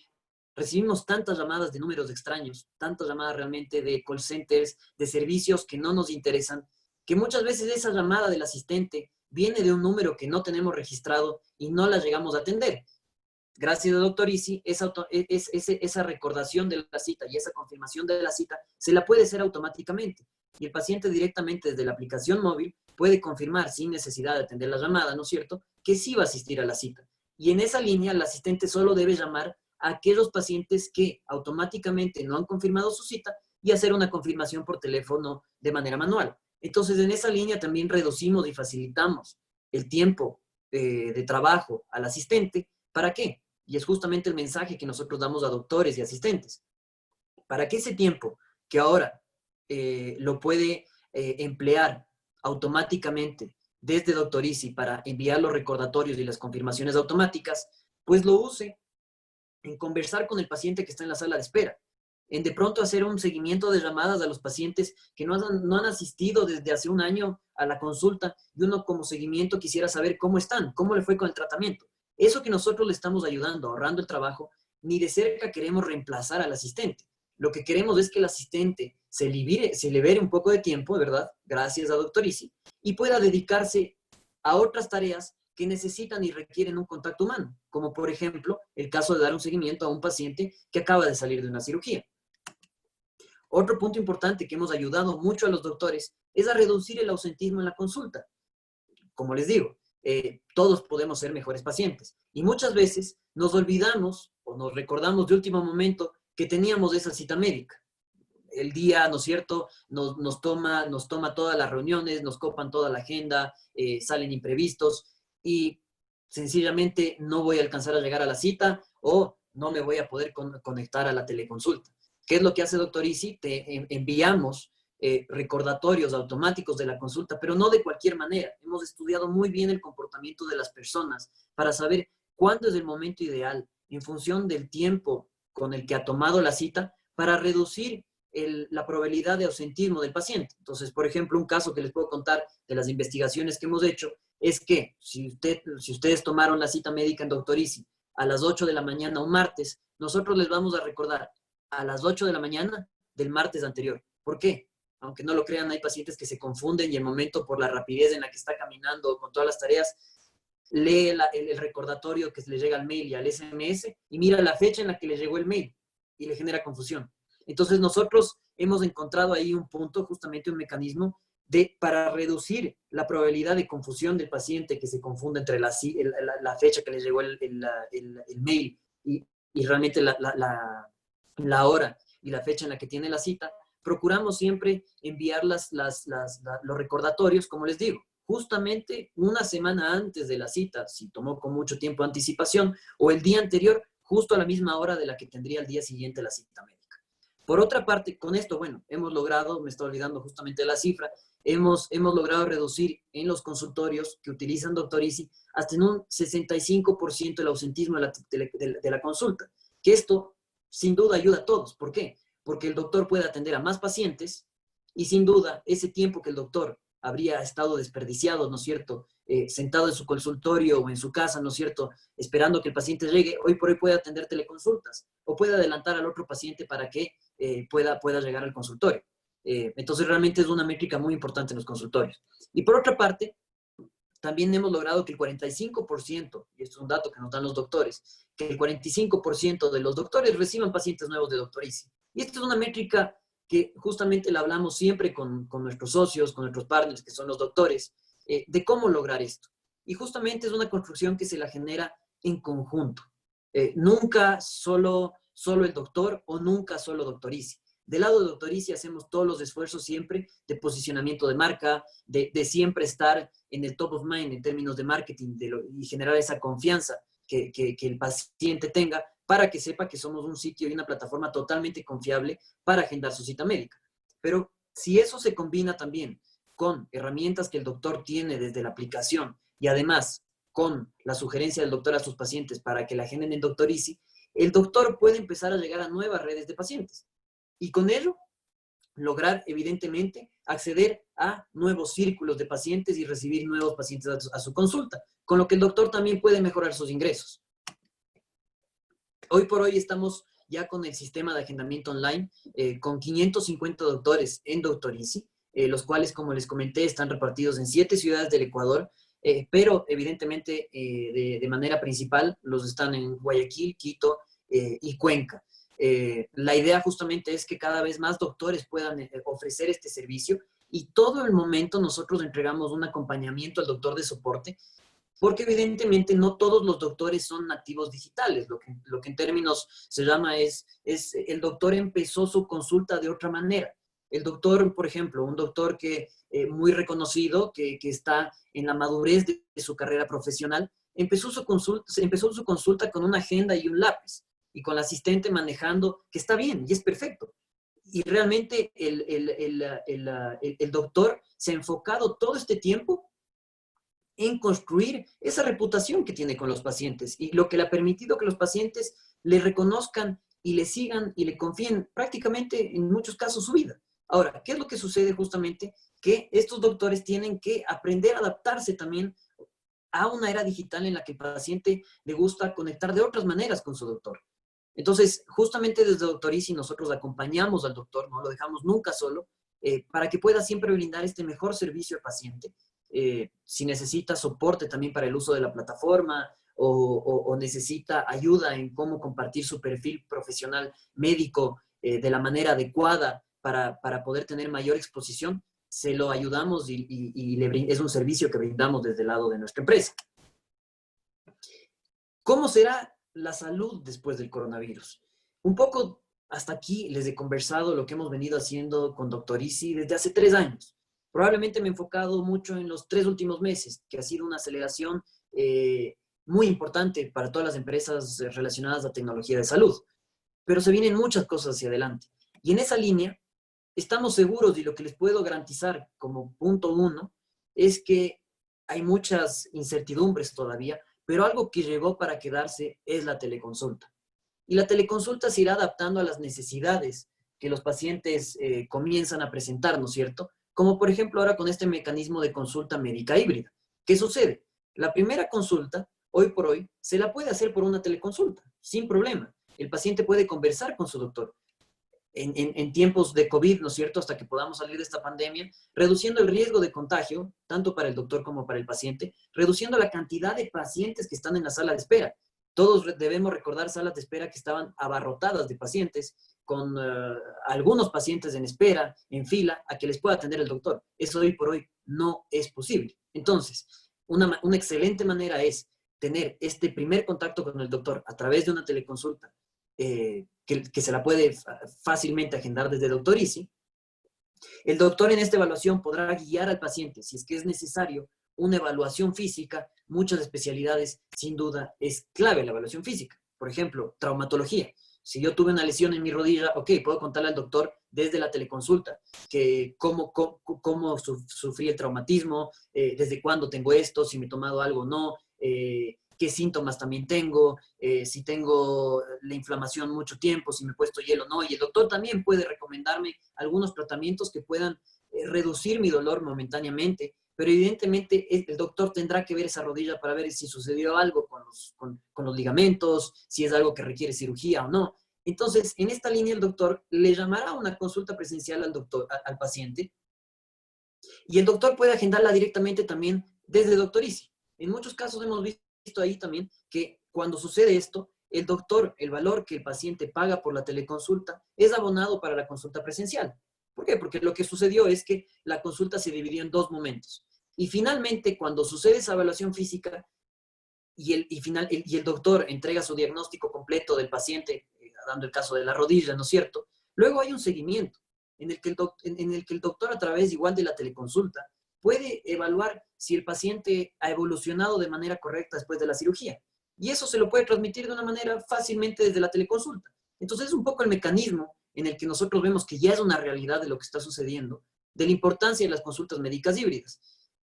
recibimos tantas llamadas de números extraños, tantas llamadas realmente de call centers, de servicios que no nos interesan, que muchas veces esa llamada del asistente viene de un número que no tenemos registrado y no la llegamos a atender. Gracias al doctor Easy, esa recordación de la cita y esa confirmación de la cita se la puede hacer automáticamente. Y el paciente directamente desde la aplicación móvil puede confirmar sin necesidad de atender la llamada, ¿no es cierto?, que sí va a asistir a la cita. Y en esa línea, el asistente solo debe llamar a aquellos pacientes que automáticamente no han confirmado su cita y hacer una confirmación por teléfono de manera manual. Entonces, en esa línea también reducimos y facilitamos el tiempo de trabajo al asistente. ¿Para qué? Y es justamente el mensaje que nosotros damos a doctores y asistentes. Para que ese tiempo que ahora lo puede emplear automáticamente desde Doctor Easy para enviar los recordatorios y las confirmaciones automáticas, pues lo use en conversar con el paciente que está en la sala de espera, en de pronto hacer un seguimiento de llamadas a los pacientes que no han asistido desde hace un año a la consulta y uno como seguimiento quisiera saber cómo están, cómo le fue con el tratamiento. Eso que nosotros le estamos ayudando, ahorrando el trabajo, ni de cerca queremos reemplazar al asistente. Lo que queremos es que el asistente se libere un poco de tiempo, ¿verdad? Gracias a Doctor Easy, y pueda dedicarse a otras tareas que necesitan y requieren un contacto humano, como por ejemplo el caso de dar un seguimiento a un paciente que acaba de salir de una cirugía. Otro punto importante que hemos ayudado mucho a los doctores es a reducir el ausentismo en la consulta. Como les digo, todos podemos ser mejores pacientes y muchas veces nos olvidamos o nos recordamos de último momento que teníamos esa cita médica. El día, ¿no es cierto?, nos toma todas las reuniones, nos copan toda la agenda, salen imprevistos y sencillamente no voy a alcanzar a llegar a la cita o no me voy a poder conectar a la teleconsulta. ¿Qué es lo que hace Doctor Easy? Te enviamos recordatorios automáticos de la consulta, pero no de cualquier manera. Hemos estudiado muy bien el comportamiento de las personas para saber cuándo es el momento ideal en función del tiempo con el que ha tomado la cita para reducir la probabilidad de ausentismo del paciente. Entonces, por ejemplo, un caso que les puedo contar de las investigaciones que hemos hecho es que si ustedes tomaron la cita médica en Doctor Easy a las 8 de la mañana un martes, nosotros les vamos a recordar a las 8 de la mañana del martes anterior. ¿Por qué? Aunque no lo crean, hay pacientes que se confunden y el momento por la rapidez en la que está caminando con todas las tareas, lee el recordatorio que le llega al mail y al SMS y mira la fecha en la que le llegó el mail y le genera confusión. Entonces nosotros hemos encontrado ahí un punto, justamente un mecanismo para reducir la probabilidad de confusión del paciente que se confunde entre la fecha que le llegó el mail y realmente la hora y la fecha en la que tiene la cita. Procuramos siempre enviar los recordatorios, como les digo, justamente una semana antes de la cita, si tomó con mucho tiempo de anticipación, o el día anterior, justo a la misma hora de la que tendría el día siguiente la cita médica. Por otra parte, con esto, bueno, hemos logrado, me estoy olvidando justamente de la cifra, hemos logrado reducir en los consultorios que utilizan Doctor Easy hasta en un 65% el ausentismo de la consulta, que esto sin duda ayuda a todos. ¿Por qué? Porque el doctor puede atender a más pacientes y sin duda ese tiempo que el doctor habría estado desperdiciado, ¿no es cierto?, sentado en su consultorio o en su casa, ¿no es cierto?, esperando que el paciente llegue, hoy por hoy puede atender teleconsultas o puede adelantar al otro paciente para que pueda llegar al consultorio. Entonces realmente es una métrica muy importante en los consultorios. Y por otra parte, también hemos logrado que el 45%, y esto es un dato que nos dan los doctores, que el 45% de los doctores reciban pacientes nuevos de Doctor Easy. Y esta es una métrica que justamente la hablamos siempre con nuestros socios, con nuestros partners, que son los doctores, de cómo lograr esto. Y justamente es una construcción que se la genera en conjunto. Nunca solo el doctor o nunca solo Doctor Easy. Del lado de Doctor Easy hacemos todos los esfuerzos siempre de posicionamiento de marca, de siempre estar en el top of mind en términos de marketing y generar esa confianza que el paciente tenga para que sepa que somos un sitio y una plataforma totalmente confiable para agendar su cita médica. Pero si eso se combina también con herramientas que el doctor tiene desde la aplicación y además con la sugerencia del doctor a sus pacientes para que la agenden en Doctor Easy, el doctor puede empezar a llegar a nuevas redes de pacientes. Y con ello, lograr, evidentemente, acceder a nuevos círculos de pacientes y recibir nuevos pacientes a su consulta, con lo que el doctor también puede mejorar sus ingresos. Hoy por hoy estamos ya con el sistema de agendamiento online, con 550 doctores en Doctor Easy, los cuales, como les comenté, están repartidos en 7 ciudades del Ecuador, pero evidentemente de manera principal los están en Guayaquil, Quito y Cuenca. La idea justamente es que cada vez más doctores puedan ofrecer este servicio y todo el momento nosotros entregamos un acompañamiento al doctor de soporte, porque evidentemente no todos los doctores son nativos digitales. Lo que en términos se llama el doctor empezó su consulta de otra manera. El doctor, por ejemplo, un doctor que muy reconocido, que está en la madurez de su carrera profesional, empezó su consulta con una agenda y un lápiz, y con la asistente manejando, que está bien y es perfecto. Y realmente el doctor se ha enfocado todo este tiempo en construir esa reputación que tiene con los pacientes y lo que le ha permitido que los pacientes le reconozcan y le sigan y le confíen prácticamente en muchos casos su vida. Ahora, ¿qué es lo que sucede justamente? Que estos doctores tienen que aprender a adaptarse también a una era digital en la que el paciente le gusta conectar de otras maneras con su doctor. Entonces, justamente desde Doctor Easy nosotros acompañamos al doctor, no lo dejamos nunca solo, para que pueda siempre brindar este mejor servicio al paciente. Si necesita soporte también para el uso de la plataforma o necesita ayuda en cómo compartir su perfil profesional médico de la manera adecuada para poder tener mayor exposición, se lo ayudamos y es un servicio que brindamos desde el lado de nuestra empresa. ¿Cómo será la salud después del coronavirus? Un poco hasta aquí les he conversado lo que hemos venido haciendo con Doctor Easy desde hace 3 años. Probablemente me he enfocado mucho en los 3 últimos meses, que ha sido una aceleración muy importante para todas las empresas relacionadas a tecnología de salud. Pero se vienen muchas cosas hacia adelante. Y en esa línea, estamos seguros y lo que les puedo garantizar como punto 1 es que hay muchas incertidumbres todavía, pero algo que llegó para quedarse es la teleconsulta. Y la teleconsulta se irá adaptando a las necesidades que los pacientes comienzan a presentar, ¿no es cierto? Como por ejemplo ahora con este mecanismo de consulta médica híbrida. ¿Qué sucede? La primera consulta, hoy por hoy, se la puede hacer por una teleconsulta, sin problema. El paciente puede conversar con su doctor. En tiempos de COVID, ¿no es cierto?, hasta que podamos salir de esta pandemia, reduciendo el riesgo de contagio, tanto para el doctor como para el paciente, reduciendo la cantidad de pacientes que están en la sala de espera. Todos debemos recordar salas de espera que estaban abarrotadas de pacientes, con algunos pacientes en espera, en fila, a que les pueda atender el doctor. Eso hoy por hoy no es posible. Entonces, una excelente manera es tener este primer contacto con el doctor a través de una teleconsulta, que se la puede fácilmente agendar desde Doctor Easy. El doctor en esta evaluación podrá guiar al paciente si es que es necesario una evaluación física. Muchas especialidades, sin duda, es clave la evaluación física. Por ejemplo, traumatología. Si yo tuve una lesión en mi rodilla, ok, puedo contarle al doctor desde la teleconsulta que cómo sufrí el traumatismo, desde cuándo tengo esto, si me he tomado algo o no, qué síntomas también tengo, si tengo la inflamación mucho tiempo, si me he puesto hielo o no. Y el doctor también puede recomendarme algunos tratamientos que puedan reducir mi dolor momentáneamente, pero evidentemente el doctor tendrá que ver esa rodilla para ver si sucedió algo con los ligamentos, si es algo que requiere cirugía o no. Entonces, en esta línea el doctor le llamará a una consulta presencial al paciente, y el doctor puede agendarla directamente también desde Doctor Easy. En muchos casos hemos visto ahí también que cuando sucede esto, el doctor, el valor que el paciente paga por la teleconsulta es abonado para la consulta presencial. ¿Por qué? Porque lo que sucedió es que la consulta se dividió en 2 momentos. Y finalmente, cuando sucede esa evaluación física y el doctor entrega su diagnóstico completo del paciente, dando el caso de la rodilla, ¿no es cierto? Luego hay un seguimiento en el que el doctor, a través igual de la teleconsulta, puede evaluar si el paciente ha evolucionado de manera correcta después de la cirugía. Y eso se lo puede transmitir de una manera fácilmente desde la teleconsulta. Entonces es un poco el mecanismo en el que nosotros vemos que ya es una realidad de lo que está sucediendo, de la importancia de las consultas médicas híbridas.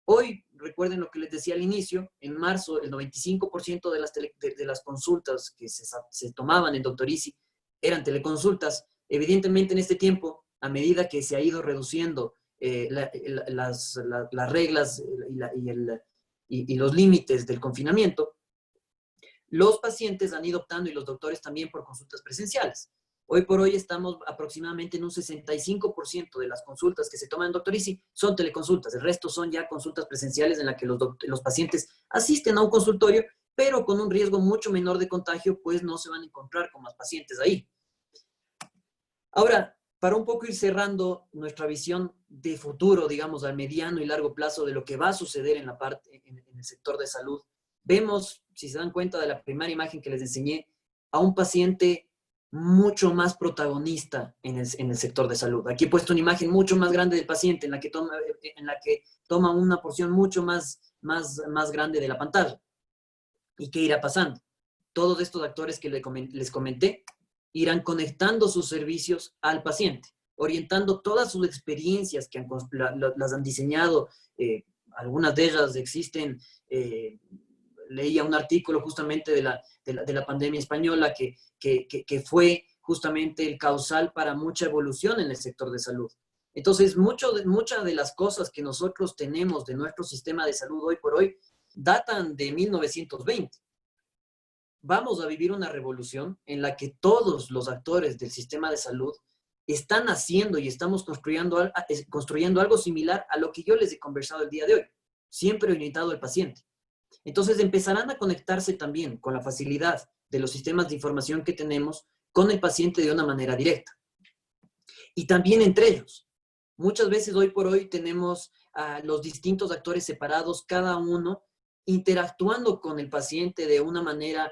Hoy, recuerden lo que les decía al inicio, en marzo el 95% de las consultas que se tomaban en Doctor Easy eran teleconsultas. Evidentemente en este tiempo a medida que se ha ido reduciendo las reglas y los límites del confinamiento, los pacientes han ido optando, y los doctores también, por consultas presenciales. Hoy por hoy estamos aproximadamente en un 65% de las consultas que se toman en Doctor Easy son teleconsultas. El resto son ya consultas presenciales en las que los pacientes asisten a un consultorio, pero con un riesgo mucho menor de contagio, pues no se van a encontrar con más pacientes ahí. Ahora, para un poco ir cerrando nuestra visión de futuro, digamos, al mediano y largo plazo de lo que va a suceder en el sector de salud, vemos, si se dan cuenta de la primera imagen que les enseñé, a un paciente mucho más protagonista en el sector de salud. Aquí he puesto una imagen mucho más grande del paciente, en la que toma una porción mucho más grande de la pantalla. ¿Y qué irá pasando? Todos estos actores que les comenté irán conectando sus servicios al paciente, orientando todas sus experiencias que las han diseñado. Algunas de ellas existen. Leía un artículo justamente de la pandemia española que fue justamente el causal para mucha evolución en el sector de salud. Entonces, muchas de las cosas que nosotros tenemos de nuestro sistema de salud hoy por hoy datan de 1920. Vamos a vivir una revolución en la que todos los actores del sistema de salud están haciendo y estamos construyendo algo similar a lo que yo les he conversado el día de hoy, siempre orientado al paciente. Entonces empezarán a conectarse también con la facilidad de los sistemas de información que tenemos con el paciente de una manera directa. Y también entre ellos. Muchas veces hoy por hoy tenemos a los distintos actores separados, cada uno interactuando con el paciente de una manera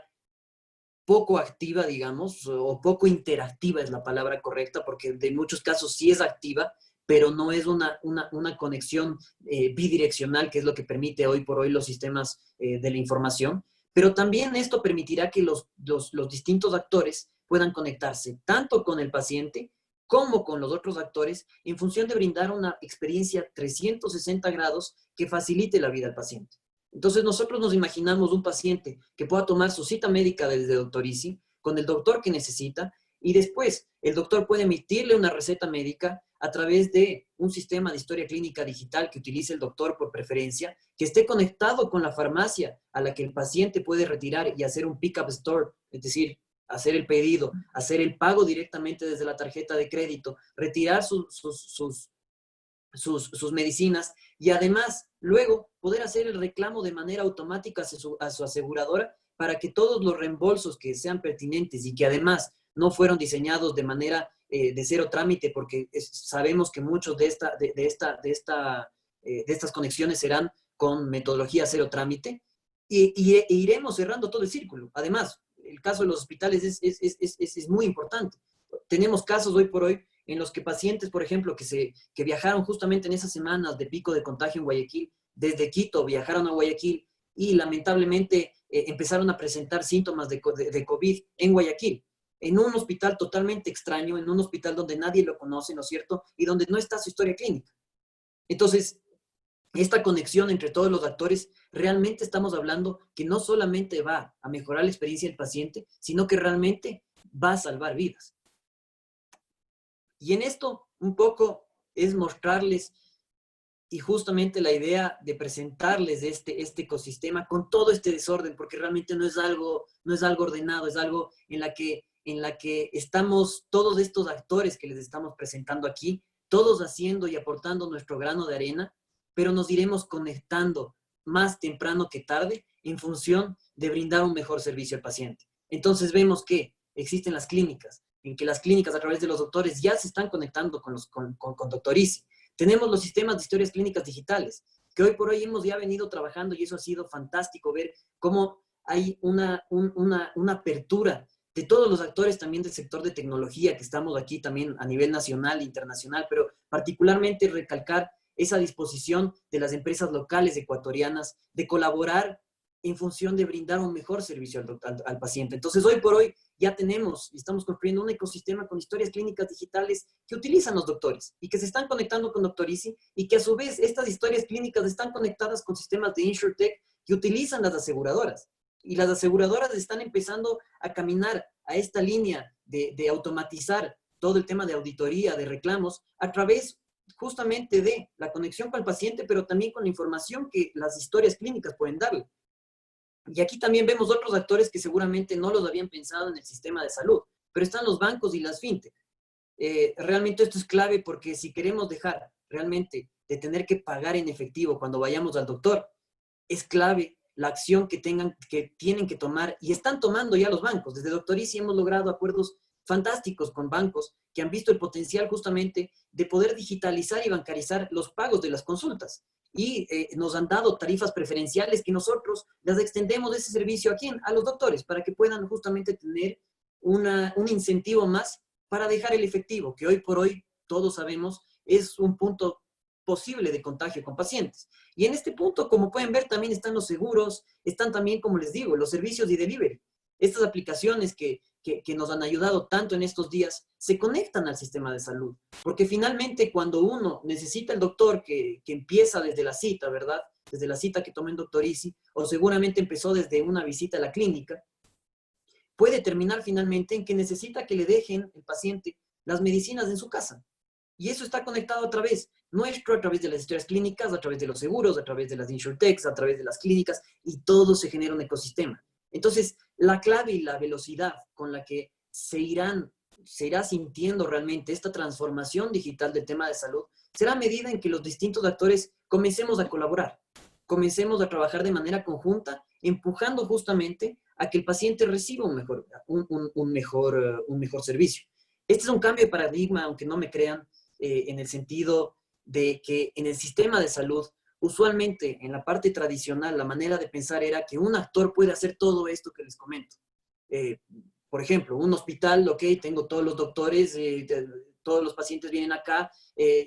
poco activa, digamos, o poco interactiva es la palabra correcta, porque en muchos casos sí es activa, pero no es una conexión bidireccional, que es lo que permite hoy por hoy los sistemas de la información. Pero también esto permitirá que los distintos actores puedan conectarse tanto con el paciente como con los otros actores en función de brindar una experiencia 360 grados que facilite la vida al paciente. Entonces nosotros nos imaginamos un paciente que pueda tomar su cita médica desde Doctor Easy, con el doctor que necesita, y después el doctor puede emitirle una receta médica a través de un sistema de historia clínica digital que utilice el doctor por preferencia, que esté conectado con la farmacia a la que el paciente puede retirar y hacer un pick-up store, es decir, hacer el pedido, hacer el pago directamente desde la tarjeta de crédito, retirar sus medicinas y además luego poder hacer el reclamo de manera automática a su aseguradora para que todos los reembolsos que sean pertinentes y que además no fueron diseñados de manera de cero trámite, porque sabemos que muchos de estas conexiones serán con metodología cero trámite, e iremos cerrando todo el círculo. Además, el caso de los hospitales es muy importante. Tenemos casos hoy por hoy en los que pacientes, por ejemplo, que viajaron justamente en esas semanas de pico de contagio en Guayaquil, desde Quito viajaron a Guayaquil y lamentablemente empezaron a presentar síntomas de COVID en Guayaquil, en un hospital totalmente extraño, en un hospital donde nadie lo conoce, ¿no es cierto? Y donde no está su historia clínica. Entonces, esta conexión entre todos los actores, realmente estamos hablando que no solamente va a mejorar la experiencia del paciente, sino que realmente va a salvar vidas. Y en esto un poco es mostrarles, y justamente la idea de presentarles este ecosistema con todo este desorden, porque realmente no es algo ordenado, es algo en la que estamos todos estos actores que les estamos presentando aquí, todos haciendo y aportando nuestro grano de arena, pero nos iremos conectando más temprano que tarde en función de brindar un mejor servicio al paciente. Entonces vemos que existen las clínicas, en que las clínicas a través de los doctores ya se están conectando con Doctor Easy. Tenemos los sistemas de historias clínicas digitales, que hoy por hoy hemos ya venido trabajando, y eso ha sido fantástico ver cómo hay una apertura de todos los actores también del sector de tecnología, que estamos aquí también a nivel nacional e internacional, pero particularmente recalcar esa disposición de las empresas locales ecuatorianas de colaborar en función de brindar un mejor servicio al paciente. Entonces, hoy por hoy ya tenemos y estamos construyendo un ecosistema con historias clínicas digitales que utilizan los doctores y que se están conectando con Doctor Easy, y que a su vez estas historias clínicas están conectadas con sistemas de InsurTech que utilizan las aseguradoras. Y las aseguradoras están empezando a caminar a esta línea de automatizar todo el tema de auditoría, de reclamos, a través justamente de la conexión con el paciente, pero también con la información que las historias clínicas pueden darle. Y aquí también vemos otros actores que seguramente no los habían pensado en el sistema de salud, pero están los bancos y las fintech. Realmente esto es clave porque si queremos dejar realmente de tener que pagar en efectivo cuando vayamos al doctor, es clave la acción que tienen que tomar y están tomando ya los bancos. Desde Doctor Easy hemos logrado acuerdos fantásticos con bancos que han visto el potencial justamente de poder digitalizar y bancarizar los pagos de las consultas. Y nos han dado tarifas preferenciales que nosotros les extendemos ese servicio a quién, a los doctores, para que puedan justamente tener un incentivo más para dejar el efectivo, que hoy por hoy todos sabemos es un punto posible de contagio con pacientes. Y en este punto, como pueden ver, también están los seguros, están también, como les digo, los servicios de delivery. Estas aplicaciones que nos han ayudado tanto en estos días se conectan al sistema de salud, porque finalmente cuando uno necesita el doctor que empieza desde la cita, ¿verdad? Desde la cita que tomó en Doctor Easy, o seguramente empezó desde una visita a la clínica, puede terminar finalmente en que necesita que le dejen el paciente las medicinas en su casa. Y eso está conectado a través nuestro, a través de las historias clínicas, a través de los seguros, a través de las insurtechs, a través de las clínicas, y todo se genera un ecosistema. Entonces, la clave y la velocidad con la que se irá sintiendo realmente esta transformación digital del tema de salud será a medida en que los distintos actores comencemos a colaborar, comencemos a trabajar de manera conjunta, empujando justamente a que el paciente reciba un mejor servicio. Este es un cambio de paradigma, aunque no me crean, en el sentido de que en el sistema de salud, usualmente en la parte tradicional, la manera de pensar era que un actor puede hacer todo esto que les comento. Eh, por ejemplo, un hospital, ok, tengo todos los doctores, todos los pacientes vienen acá,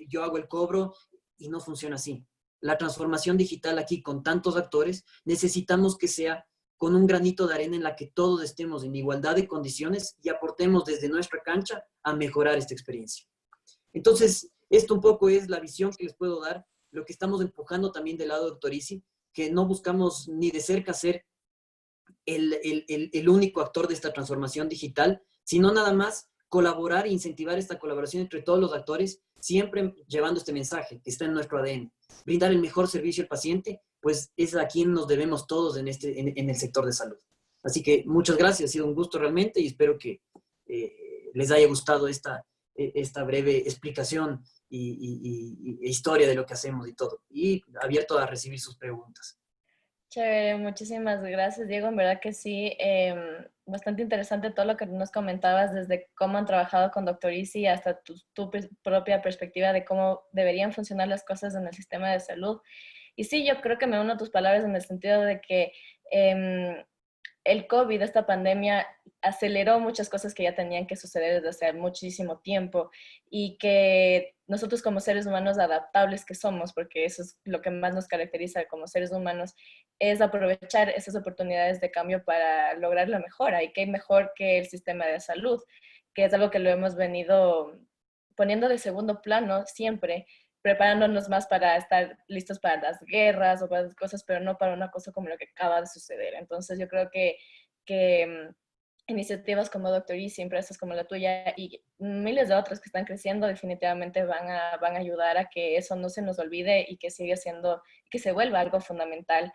yo hago el cobro y no funciona así. La transformación digital aquí con tantos actores, necesitamos que sea con un granito de arena en la que todos estemos en igualdad de condiciones y aportemos desde nuestra cancha a mejorar esta experiencia. Entonces, esto un poco es la visión que les puedo dar, lo que estamos empujando también del lado de Doctor Easy, que no buscamos ni de cerca ser el único actor de esta transformación digital, sino nada más colaborar e incentivar esta colaboración entre todos los actores, siempre llevando este mensaje que está en nuestro ADN. Brindar el mejor servicio al paciente, pues es a quien nos debemos todos en el sector de salud. Así que muchas gracias, ha sido un gusto realmente y espero que les haya gustado esta breve explicación e historia de lo que hacemos y todo. Y abierto a recibir sus preguntas. Chévere, muchísimas gracias, Diego. En verdad que sí, bastante interesante todo lo que nos comentabas, desde cómo han trabajado con Doctor Easy hasta tu propia perspectiva de cómo deberían funcionar las cosas en el sistema de salud. Y sí, yo creo que me uno a tus palabras en el sentido de que el COVID, esta pandemia, aceleró muchas cosas que ya tenían que suceder desde hace muchísimo tiempo y que nosotros como seres humanos adaptables que somos, porque eso es lo que más nos caracteriza como seres humanos, es aprovechar esas oportunidades de cambio para lograr la mejora. Y qué mejor que el sistema de salud, que es algo que lo hemos venido poniendo de segundo plano siempre, preparándonos más para estar listos para las guerras o para las cosas, pero no para una cosa como lo que acaba de suceder. Entonces yo creo que iniciativas como Doctor Easy, empresas como la tuya y miles de otras que están creciendo definitivamente van a ayudar a que eso no se nos olvide y que siga siendo, que se vuelva algo fundamental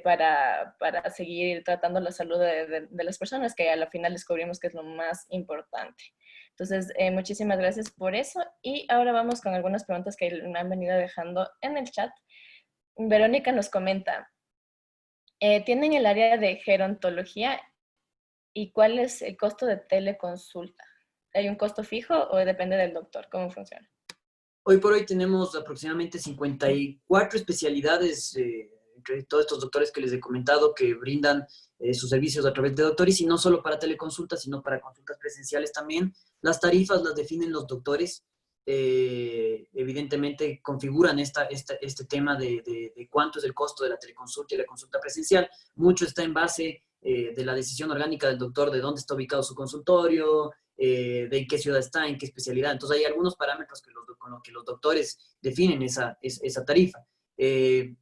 para seguir tratando la salud de las personas, que a la final descubrimos que es lo más importante. Entonces, muchísimas gracias por eso. Y ahora vamos con algunas preguntas que me han venido dejando en el chat. Verónica nos comenta, ¿tienen el área de gerontología y cuál es el costo de teleconsulta? ¿Hay un costo fijo o depende del doctor? ¿Cómo funciona? Hoy por hoy tenemos aproximadamente 54 especialidades, entre todos estos doctores que les he comentado, que brindan sus servicios a través de doctores, y no solo para teleconsultas, sino para consultas presenciales también. Las tarifas las definen los doctores. Evidentemente configuran este tema de cuánto es el costo de la teleconsulta y la consulta presencial. Mucho está en base de la decisión orgánica del doctor, de dónde está ubicado su consultorio, de en qué ciudad está, en qué especialidad. Entonces hay algunos parámetros con los que los doctores definen esa tarifa.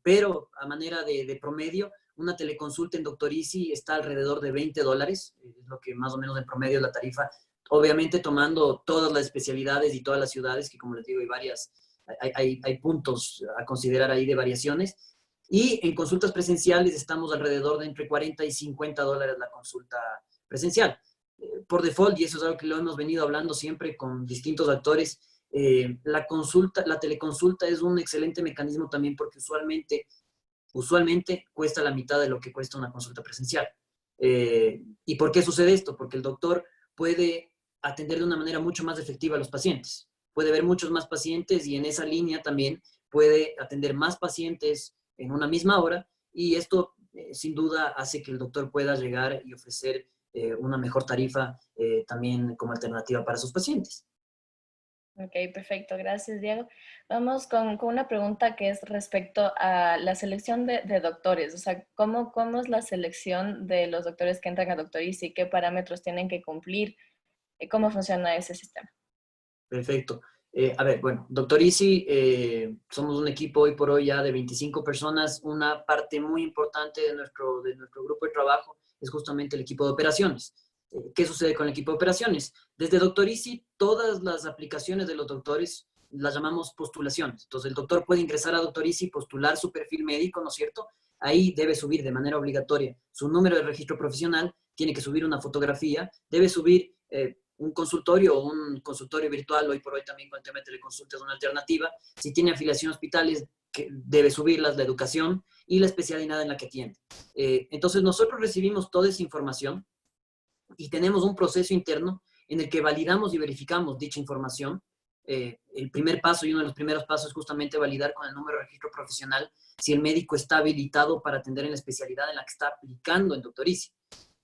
Pero a manera de promedio, una teleconsulta en Doctor Easy está alrededor de $20, es lo que más o menos en promedio es la tarifa obviamente tomando todas las especialidades y todas las ciudades, que como les digo, hay varias, hay puntos a considerar ahí de variaciones. Y en consultas presenciales estamos alrededor de entre 40 y 50 dólares la consulta presencial. Por default, y eso es algo que lo hemos venido hablando siempre con distintos actores, la teleconsulta es un excelente mecanismo también porque usualmente cuesta la mitad de lo que cuesta una consulta presencial. ¿Y por qué sucede esto? Porque el doctor puede atender de una manera mucho más efectiva a los pacientes. Puede ver muchos más pacientes y en esa línea también puede atender más pacientes en una misma hora y esto sin duda hace que el doctor pueda llegar y ofrecer una mejor tarifa también como alternativa para sus pacientes. Ok, perfecto. Gracias, Diego. Vamos con una pregunta que es respecto a la selección de doctores. O sea, ¿cómo es la selección de los doctores que entran a Doctorice y qué parámetros tienen que cumplir? ¿Cómo funciona ese sistema? Perfecto. A ver, bueno, Doctor Easy, somos un equipo hoy por hoy ya de 25 personas. Una parte muy importante de nuestro grupo de trabajo es justamente el equipo de operaciones. ¿Qué sucede con el equipo de operaciones? Desde Doctor Easy, todas las aplicaciones de los doctores las llamamos postulaciones. Entonces, el doctor puede ingresar a Doctor Easy, postular su perfil médico, ¿no es cierto? Ahí debe subir de manera obligatoria su número de registro profesional, tiene que subir una fotografía, debe subir un consultorio o un consultorio virtual, hoy por hoy también con el tema de teleconsulta es una alternativa. Si tiene afiliación a hospitales, que debe subirlas, la educación y la especialidad en la que atiende. Entonces nosotros recibimos toda esa información y tenemos un proceso interno en el que validamos y verificamos dicha información. El primer paso y uno de los primeros pasos es justamente validar con el número de registro profesional si el médico está habilitado para atender en la especialidad en la que está aplicando en Doctorici.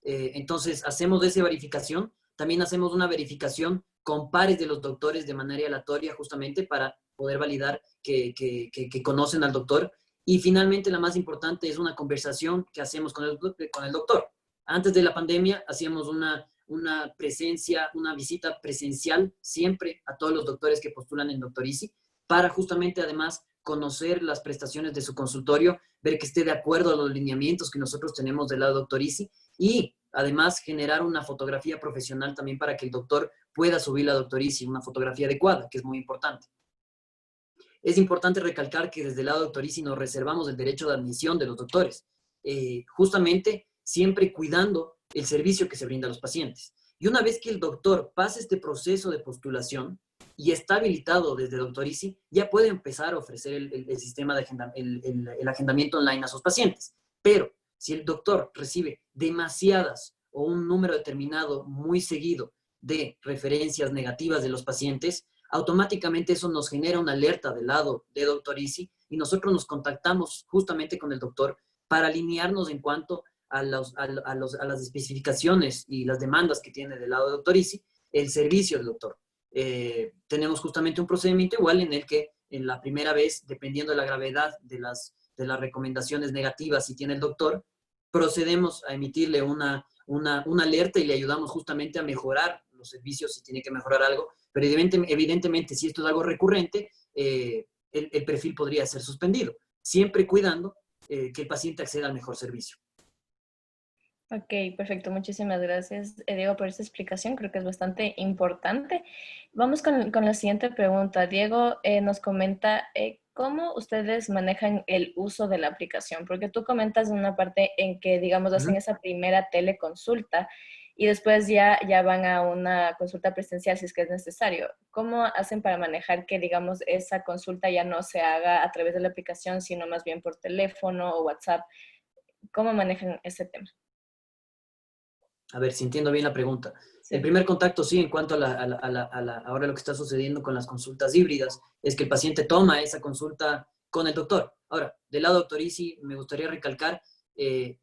Entonces hacemos esa verificación. También hacemos una verificación con pares de los doctores de manera aleatoria justamente para poder validar que conocen al doctor. Y finalmente la más importante es una conversación que hacemos con el doctor. Antes de la pandemia hacíamos una presencia, una visita presencial siempre a todos los doctores que postulan en Doctorici para justamente además conocer las prestaciones de su consultorio, ver que esté de acuerdo a los lineamientos que nosotros tenemos del lado de Doctorici y además generar una fotografía profesional también para que el doctor pueda subir la Doctorici, una fotografía adecuada, que es muy importante. Es importante recalcar que desde el lado de Doctorici nos reservamos el derecho de admisión de los doctores, justamente siempre cuidando el servicio que se brinda a los pacientes. Y una vez que el doctor pasa este proceso de postulación y está habilitado desde Doctorici, ya puede empezar a ofrecer el sistema de el agendamiento online a sus pacientes. Pero si el doctor recibe demasiadas o un número determinado muy seguido de referencias negativas de los pacientes, automáticamente eso nos genera una alerta del lado de Doctorici y nosotros nos contactamos justamente con el doctor para alinearnos en cuanto a las especificaciones y las demandas que tiene del lado de Doctorici el servicio del doctor. Tenemos justamente un procedimiento igual en el que en la primera vez, dependiendo de la gravedad de las recomendaciones negativas si tiene el doctor, procedemos a emitirle una alerta y le ayudamos justamente a mejorar los servicios si tiene que mejorar algo, pero evidentemente si esto es algo recurrente, el perfil podría ser suspendido, siempre cuidando que el paciente acceda al mejor servicio. Ok, perfecto. Muchísimas gracias, Diego, por esta explicación. Creo que es bastante importante. Vamos con la siguiente pregunta. Diego nos comenta cómo ustedes manejan el uso de la aplicación, porque tú comentas en una parte en que, digamos, hacen esa primera teleconsulta y después ya van a una consulta presencial si es que es necesario. ¿Cómo hacen para manejar que, digamos, esa consulta ya no se haga a través de la aplicación, sino más bien por teléfono o WhatsApp? ¿Cómo manejan ese tema? A ver si entiendo bien la pregunta. Sí. El primer contacto, sí, en cuanto ahora lo que está sucediendo con las consultas híbridas, es que el paciente toma esa consulta con el doctor. Ahora, del lado doctor Easy, me gustaría recalcar,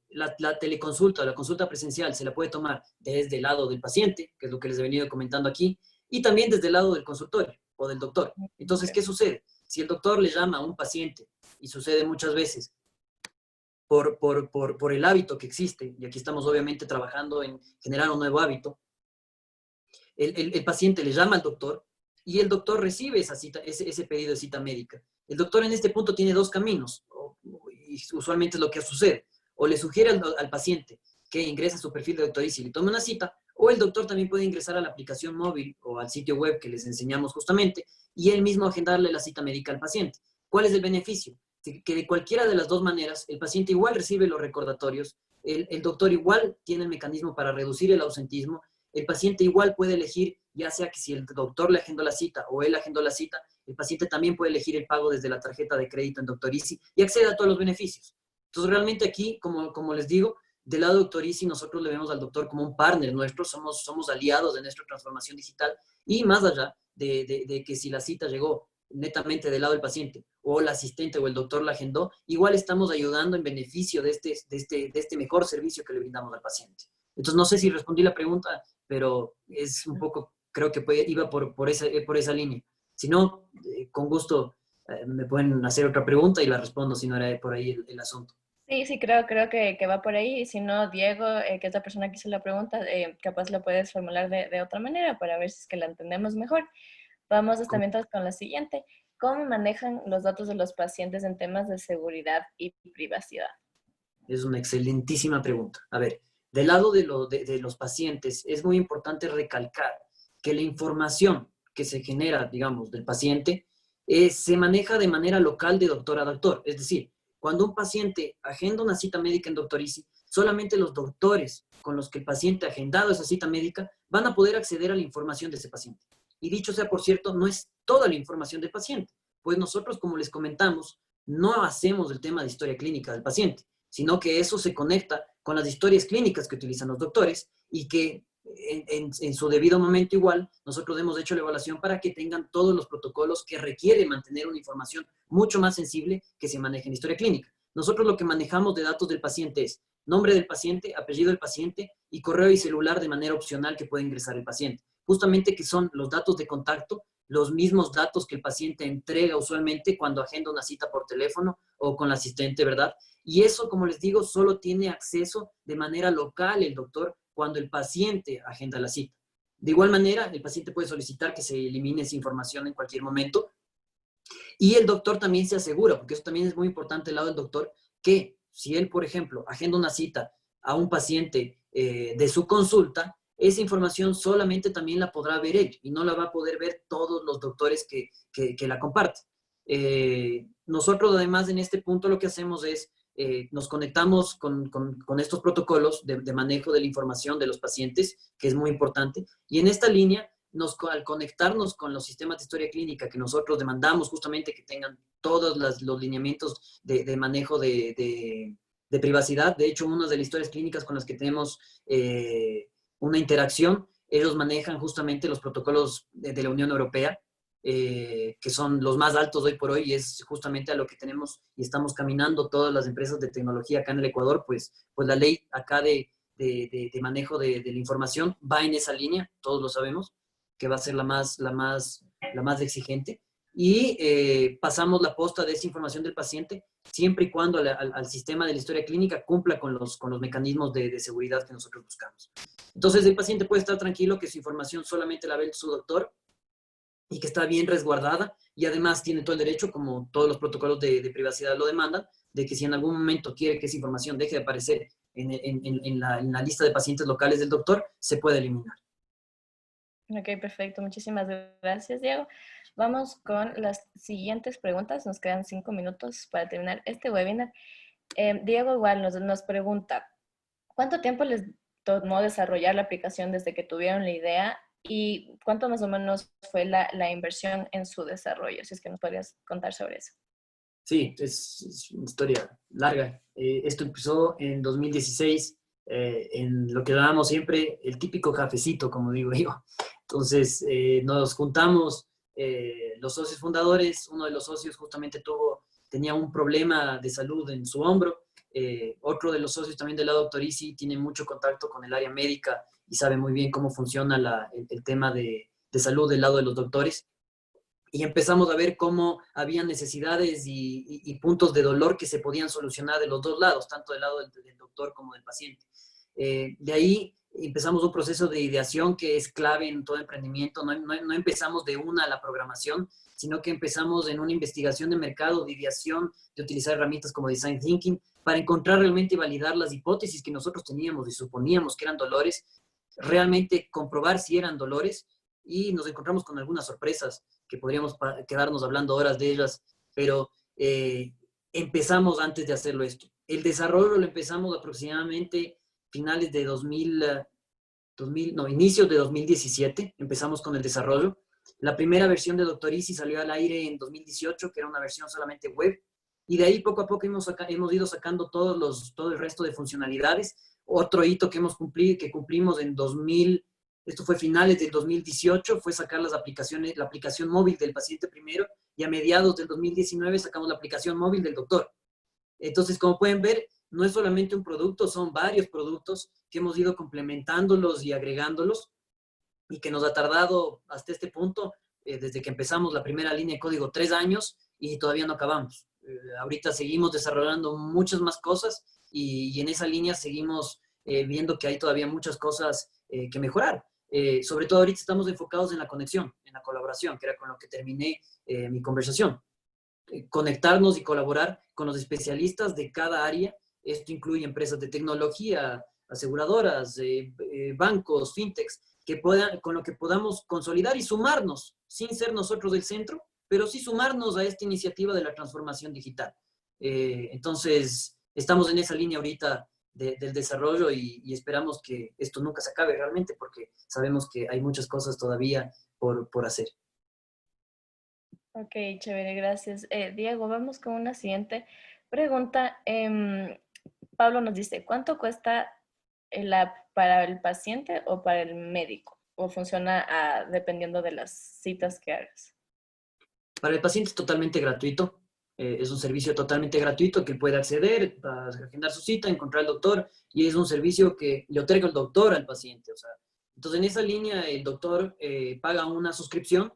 la teleconsulta o la consulta presencial se la puede tomar desde el lado del paciente, que es lo que les he venido comentando aquí, y también desde el lado del consultorio o del doctor. Entonces, ¿qué sucede? Si el doctor le llama a un paciente, y sucede muchas veces, por el hábito que existe, y aquí estamos obviamente trabajando en generar un nuevo hábito, el paciente le llama al doctor y el doctor recibe esa cita, ese pedido de cita médica. El doctor en este punto tiene dos caminos, y usualmente es lo que sucede. O le sugiere al paciente que ingrese a su perfil de Doctorici y le tome una cita, O el doctor también puede ingresar a la aplicación móvil o al sitio web que les enseñamos justamente y él mismo agendarle la cita médica al paciente. ¿Cuál es el beneficio? Que de cualquiera de las dos maneras, el paciente igual recibe los recordatorios, el doctor igual tiene el mecanismo para reducir el ausentismo, el paciente igual puede elegir, ya sea que si el doctor le agendó la cita o él agendó la cita, el paciente también puede elegir el pago desde la tarjeta de crédito en Doctor Easy y accede a todos los beneficios. Entonces, realmente aquí, como les digo, del lado de Doctor Easy, nosotros le vemos al doctor como un partner nuestro, somos aliados de nuestra transformación digital y más allá de que si la cita llegó netamente del lado del paciente o el asistente o el doctor la agendó, igual estamos ayudando en beneficio de este mejor servicio que le brindamos al paciente. Entonces, no sé si respondí la pregunta, pero es un poco, creo que iba por esa línea. Si no, con gusto me pueden hacer otra pregunta y la respondo si no era por ahí el asunto. Sí, sí, creo que va por ahí. Y si no, Diego, que es la persona que hizo la pregunta, capaz lo puedes formular de otra manera para ver si es que la entendemos mejor. Vamos hasta mientras con la siguiente. ¿Cómo manejan los datos de los pacientes en temas de seguridad y privacidad? Es una excelentísima pregunta. A ver, del lado de los pacientes, es muy importante recalcar que la información que se genera, digamos, del paciente, se maneja de manera local de doctor a doctor. Es decir, cuando un paciente agenda una cita médica en Doctor Easy, solamente los doctores con los que el paciente ha agendado esa cita médica van a poder acceder a la información de ese paciente. Y dicho sea por cierto, no es toda la información del paciente, pues nosotros, como les comentamos, no hacemos el tema de historia clínica del paciente, sino que eso se conecta con las historias clínicas que utilizan los doctores y que en su debido momento igual, nosotros hemos hecho la evaluación para que tengan todos los protocolos que requiere mantener una información mucho más sensible que se maneja en historia clínica. Nosotros lo que manejamos de datos del paciente es nombre del paciente, apellido del paciente y correo y celular de manera opcional que puede ingresar el paciente. Justamente que son los datos de contacto, los mismos datos que el paciente entrega usualmente cuando agenda una cita por teléfono o con la asistente, ¿verdad? Y eso, como les digo, solo tiene acceso de manera local el doctor cuando el paciente agenda la cita. De igual manera, el paciente puede solicitar que se elimine esa información en cualquier momento y el doctor también se asegura, porque eso también es muy importante del lado del doctor, que si él, por ejemplo, agenda una cita a un paciente de su consulta, esa información solamente también la podrá ver él y no la va a poder ver todos los doctores que la comparten. Nosotros además en este punto lo que hacemos es nos conectamos con estos protocolos de manejo de la información de los pacientes, que es muy importante, y en esta línea, al conectarnos con los sistemas de historia clínica que nosotros demandamos justamente que tengan todos los lineamientos de manejo de privacidad, de hecho, una de las historias clínicas con las que tenemos una interacción, ellos manejan justamente los protocolos de la Unión Europea, que son los más altos hoy por hoy, y es justamente a lo que tenemos y estamos caminando todas las empresas de tecnología acá en el Ecuador, pues la ley acá de manejo de la información va en esa línea, todos lo sabemos, que va a ser la más exigente, y pasamos la posta de esa información del paciente siempre y cuando al sistema de la historia clínica cumpla con los mecanismos de seguridad que nosotros buscamos. Entonces el paciente puede estar tranquilo que su información solamente la ve su doctor y que está bien resguardada y además tiene todo el derecho, como todos los protocolos de privacidad lo demandan, de que si en algún momento quiere que esa información deje de aparecer en la lista de pacientes locales del doctor, se puede eliminar. Ok, perfecto. Muchísimas gracias, Diego. Vamos con las siguientes preguntas. Nos quedan 5 minutos para terminar este webinar. Diego igual nos pregunta, ¿cuánto tiempo les tomó desarrollar la aplicación desde que tuvieron la idea y cuánto más o menos fue la inversión en su desarrollo? Si es que nos podrías contar sobre eso. Sí, es una historia larga. Esto empezó en 2016, en lo que dábamos siempre el típico cafecito, como digo yo. Entonces, nos juntamos los socios fundadores. Uno de los socios justamente tenía un problema de salud en su hombro. Otro de los socios también del lado Doctor Easy tiene mucho contacto con el área médica y sabe muy bien cómo funciona el tema de salud del lado de los doctores. Y empezamos a ver cómo había necesidades y puntos de dolor que se podían solucionar de los dos lados, tanto del lado del doctor como del paciente. De ahí empezamos un proceso de ideación que es clave en todo emprendimiento. No empezamos de una a la programación, sino que empezamos en una investigación de mercado, de ideación, de utilizar herramientas como Design Thinking para encontrar realmente y validar las hipótesis que nosotros teníamos y suponíamos que eran dolores realmente comprobar si eran dolores y nos encontramos con algunas sorpresas que podríamos quedarnos hablando horas de ellas, pero empezamos antes de hacerlo esto. El desarrollo lo empezamos aproximadamente finales de 2000, no, inicios de 2017, empezamos con el desarrollo. La primera versión de Doctor Easy salió al aire en 2018, que era una versión solamente web, y de ahí poco a poco hemos ido sacando todo el resto de funcionalidades. Otro hito que que cumplimos en 2000, esto fue finales del 2018, fue sacar las aplicaciones, la aplicación móvil del paciente primero, y a mediados del 2019 sacamos la aplicación móvil del doctor. Entonces, como pueden ver, no es solamente un producto, son varios productos que hemos ido complementándolos y agregándolos, y que nos ha tardado hasta este punto, desde que empezamos la primera línea de código, 3 años, y todavía no acabamos. Ahorita seguimos desarrollando muchas más cosas, y en esa línea seguimos viendo que hay todavía muchas cosas que mejorar. Sobre todo ahorita estamos enfocados en la conexión, en la colaboración, que era con lo que terminé mi conversación. Conectarnos y colaborar con los especialistas de cada área. Esto incluye empresas de tecnología, aseguradoras, bancos, fintechs, con lo que podamos consolidar y sumarnos, sin ser nosotros del centro, pero sí sumarnos a esta iniciativa de la transformación digital. Entonces, estamos en esa línea ahorita del desarrollo, y esperamos que esto nunca se acabe realmente, porque sabemos que hay muchas cosas todavía por hacer. Ok, chévere, gracias. Diego, vamos con una siguiente pregunta. Pablo nos dice, ¿cuánto cuesta el app para el paciente o para el médico? ¿O funciona dependiendo de las citas que hagas? Para el paciente es totalmente gratuito. Es un servicio totalmente gratuito que puede acceder, a agendar su cita, encontrar al doctor, y es un servicio que le otorga el doctor al paciente. O sea, entonces, en esa línea, el doctor paga una suscripción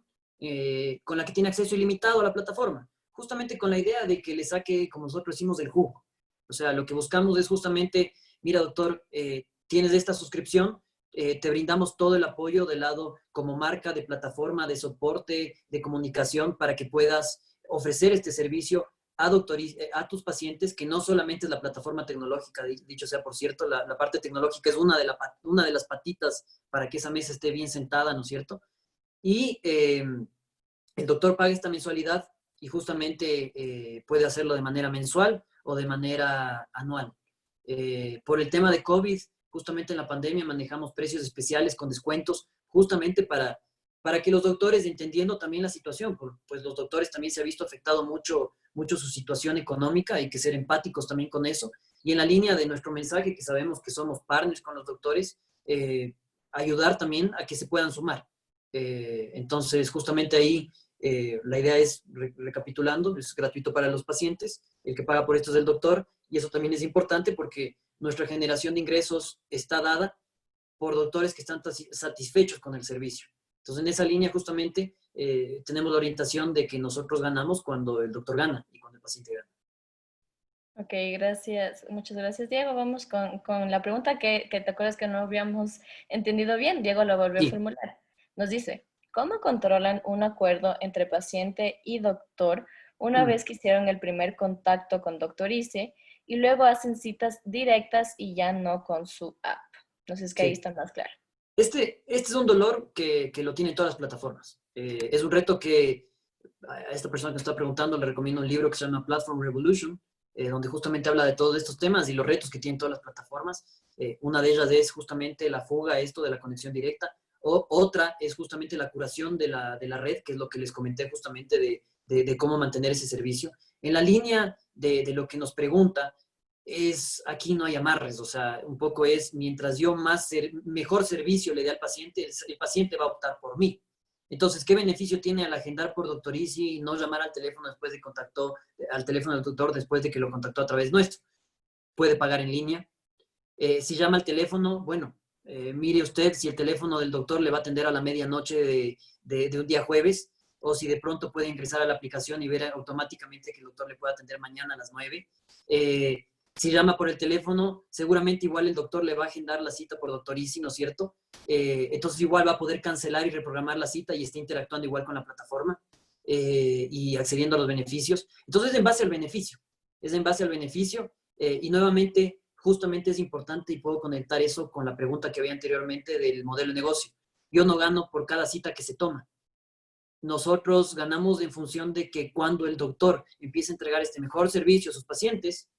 con la que tiene acceso ilimitado a la plataforma, justamente con la idea de que le saque, como nosotros decimos, el jugo. O sea, lo que buscamos es justamente, mira, doctor, tienes esta suscripción, te brindamos todo el apoyo del lado como marca, de plataforma, de soporte, de comunicación, para que puedas ofrecer este servicio a tus pacientes, que no solamente es la plataforma tecnológica, dicho sea por cierto, la parte tecnológica es una de las patitas para que esa mesa esté bien sentada, ¿no es cierto? Y el doctor paga esta mensualidad, y justamente puede hacerlo de manera mensual o de manera anual. Por el tema de COVID, justamente en la pandemia manejamos precios especiales con descuentos, justamente para que los doctores, entendiendo también la situación, pues los doctores también se ha visto afectado mucho su situación económica, hay que ser empáticos también con eso. Y en la línea de nuestro mensaje, que sabemos que somos partners con los doctores, ayudar también a que se puedan sumar. Entonces, justamente ahí la idea es, recapitulando, es gratuito para los pacientes, el que paga por esto es el doctor, y eso también es importante porque nuestra generación de ingresos está dada por doctores que están satisfechos con el servicio. Entonces, en esa línea justamente tenemos la orientación de que nosotros ganamos cuando el doctor gana y cuando el paciente gana. Ok, gracias. Muchas gracias, Diego. Vamos con la pregunta que te acuerdas que no habíamos entendido bien. Diego lo volvió a Sí. formular. Nos dice, ¿cómo controlan un acuerdo entre paciente y doctor una vez que hicieron el primer contacto con Doctor Easy y luego hacen citas directas y ya no con su app? No sé, es que ahí Sí. está más claro. Este es un dolor que lo tienen todas las plataformas. Es un reto que a esta persona que nos está preguntando le recomiendo un libro que se llama Platform Revolution, donde justamente habla de todos estos temas y los retos que tienen todas las plataformas. Una de ellas es justamente la fuga, esto de la conexión directa, o otra es justamente la curación de la red, que es lo que les comenté justamente de cómo mantener ese servicio. En la línea de lo que nos pregunta, aquí no hay amarres, o sea, un poco es, mientras yo mejor servicio le dé al paciente, el paciente va a optar por mí. Entonces, ¿qué beneficio tiene al agendar por Doctor Easy y no llamar al teléfono al teléfono del doctor después de que lo contactó a través nuestro? Puede pagar en línea. Si llama al teléfono, bueno, mire usted si el teléfono del doctor le va a atender a la medianoche de un día jueves, o si de pronto puede ingresar a la aplicación y ver automáticamente que el doctor le puede atender mañana a las 9. Si llama por el teléfono, seguramente igual el doctor le va a agendar la cita por Doctor Easy, ¿no es cierto? Entonces igual va a poder cancelar y reprogramar la cita y está interactuando igual con la plataforma y accediendo a los beneficios. Entonces es en base al beneficio, y nuevamente justamente es importante y puedo conectar eso con la pregunta que había anteriormente del modelo de negocio. Yo no gano por cada cita que se toma. Nosotros ganamos en función de que cuando el doctor empieza a entregar este mejor servicio a sus pacientes,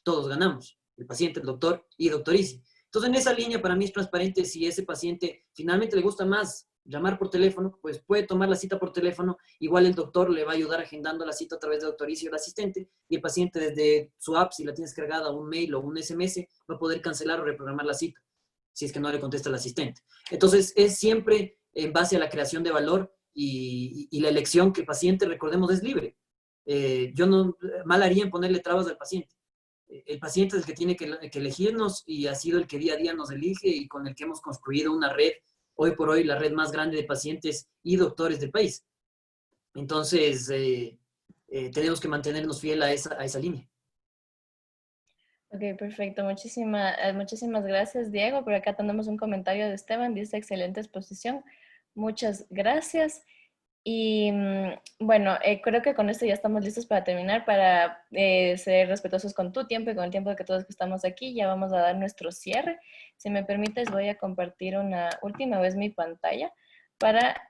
todos ganamos, el paciente, el doctor y doctor Easy. Entonces, en esa línea para mí es transparente. Si ese paciente finalmente le gusta más llamar por teléfono, pues puede tomar la cita por teléfono. Igual el doctor le va a ayudar agendando la cita a través de doctor Easy o el asistente, y el paciente desde su app, si la tienes cargada, un mail o un SMS, va a poder cancelar o reprogramar la cita, si es que no le contesta el asistente. Entonces, es siempre en base a la creación de valor y la elección que el paciente, recordemos, es libre. Yo no mal haría en ponerle trabas al paciente. El paciente es el que tiene que elegirnos, y ha sido el que día a día nos elige y con el que hemos construido una red, hoy por hoy la red más grande de pacientes y doctores del país. Entonces, tenemos que mantenernos fiel a esa línea. Ok, perfecto. Muchísimas gracias, Diego. Por acá tenemos un comentario de Esteban. Dice, excelente exposición. Muchas gracias. Y bueno, creo que con esto ya estamos listos para terminar, para ser respetuosos con tu tiempo y con el tiempo de que todos que estamos aquí. Ya vamos a dar nuestro cierre. Si me permites, voy a compartir una última vez mi pantalla para,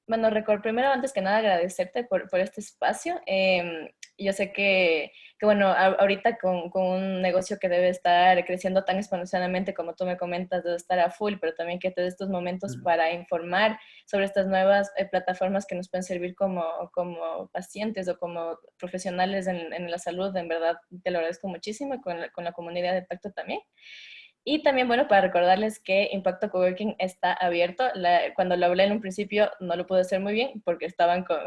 bueno, primero, antes que nada, agradecerte por este espacio. Yo sé que bueno, ahorita con un negocio que debe estar creciendo tan exponencialmente como tú me comentas, debe estar a full, pero también que te dé estos momentos para informar sobre estas nuevas plataformas que nos pueden servir como pacientes o como profesionales en la salud. En verdad, te lo agradezco muchísimo, y con la comunidad de Impacto también. Y también, bueno, para recordarles que Impacto Coworking está abierto. Cuando lo hablé en un principio no lo pude hacer muy bien porque estaban con,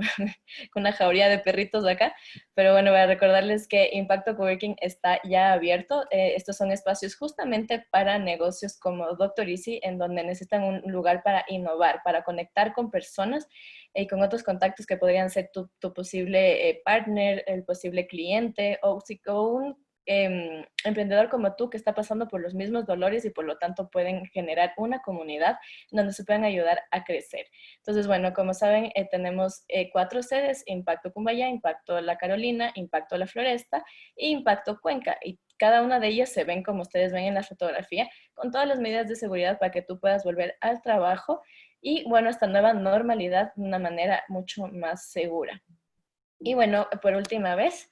con una jauría de perritos acá. Pero bueno, para recordarles que Impacto Coworking está ya abierto. Estos son espacios justamente para negocios como Doctor Easy, en donde necesitan un lugar para innovar, para conectar con personas y con otros contactos que podrían ser tu posible partner, el posible cliente o un emprendedor como tú que está pasando por los mismos dolores, y por lo tanto pueden generar una comunidad donde se pueden ayudar a crecer. Entonces, bueno, como saben, tenemos 4 sedes: Impacto Cumbayá, Impacto La Carolina, Impacto La Floresta e Impacto Cuenca. Y cada una de ellas se ven, como ustedes ven en la fotografía, con todas las medidas de seguridad para que tú puedas volver al trabajo y, bueno, esta nueva normalidad de una manera mucho más segura. Y bueno, por última vez,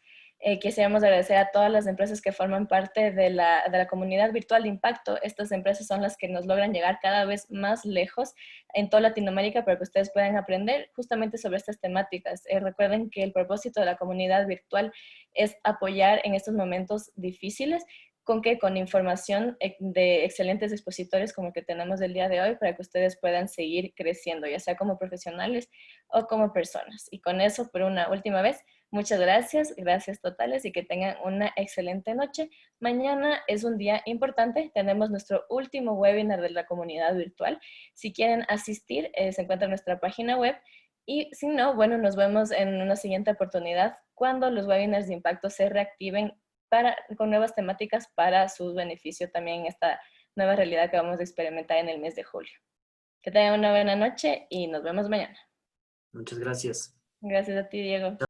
quisiéramos agradecer a todas las empresas que forman parte de la comunidad virtual de Impacto. Estas empresas son las que nos logran llegar cada vez más lejos en toda Latinoamérica para que ustedes puedan aprender justamente sobre estas temáticas. Recuerden que el propósito de la comunidad virtual es apoyar en estos momentos difíciles, con información de excelentes expositores como el que tenemos el día de hoy, para que ustedes puedan seguir creciendo, ya sea como profesionales o como personas. Y con eso, por una última vez, muchas gracias, gracias totales, y que tengan una excelente noche. Mañana es un día importante, tenemos nuestro último webinar de la comunidad virtual. Si quieren asistir, se encuentra en nuestra página web. Y si no, bueno, nos vemos en una siguiente oportunidad cuando los webinars de Impacto se reactiven con nuevas temáticas para su beneficio también en esta nueva realidad que vamos a experimentar en el mes de julio. Que tengan una buena noche y nos vemos mañana. Muchas gracias. Gracias a ti, Diego.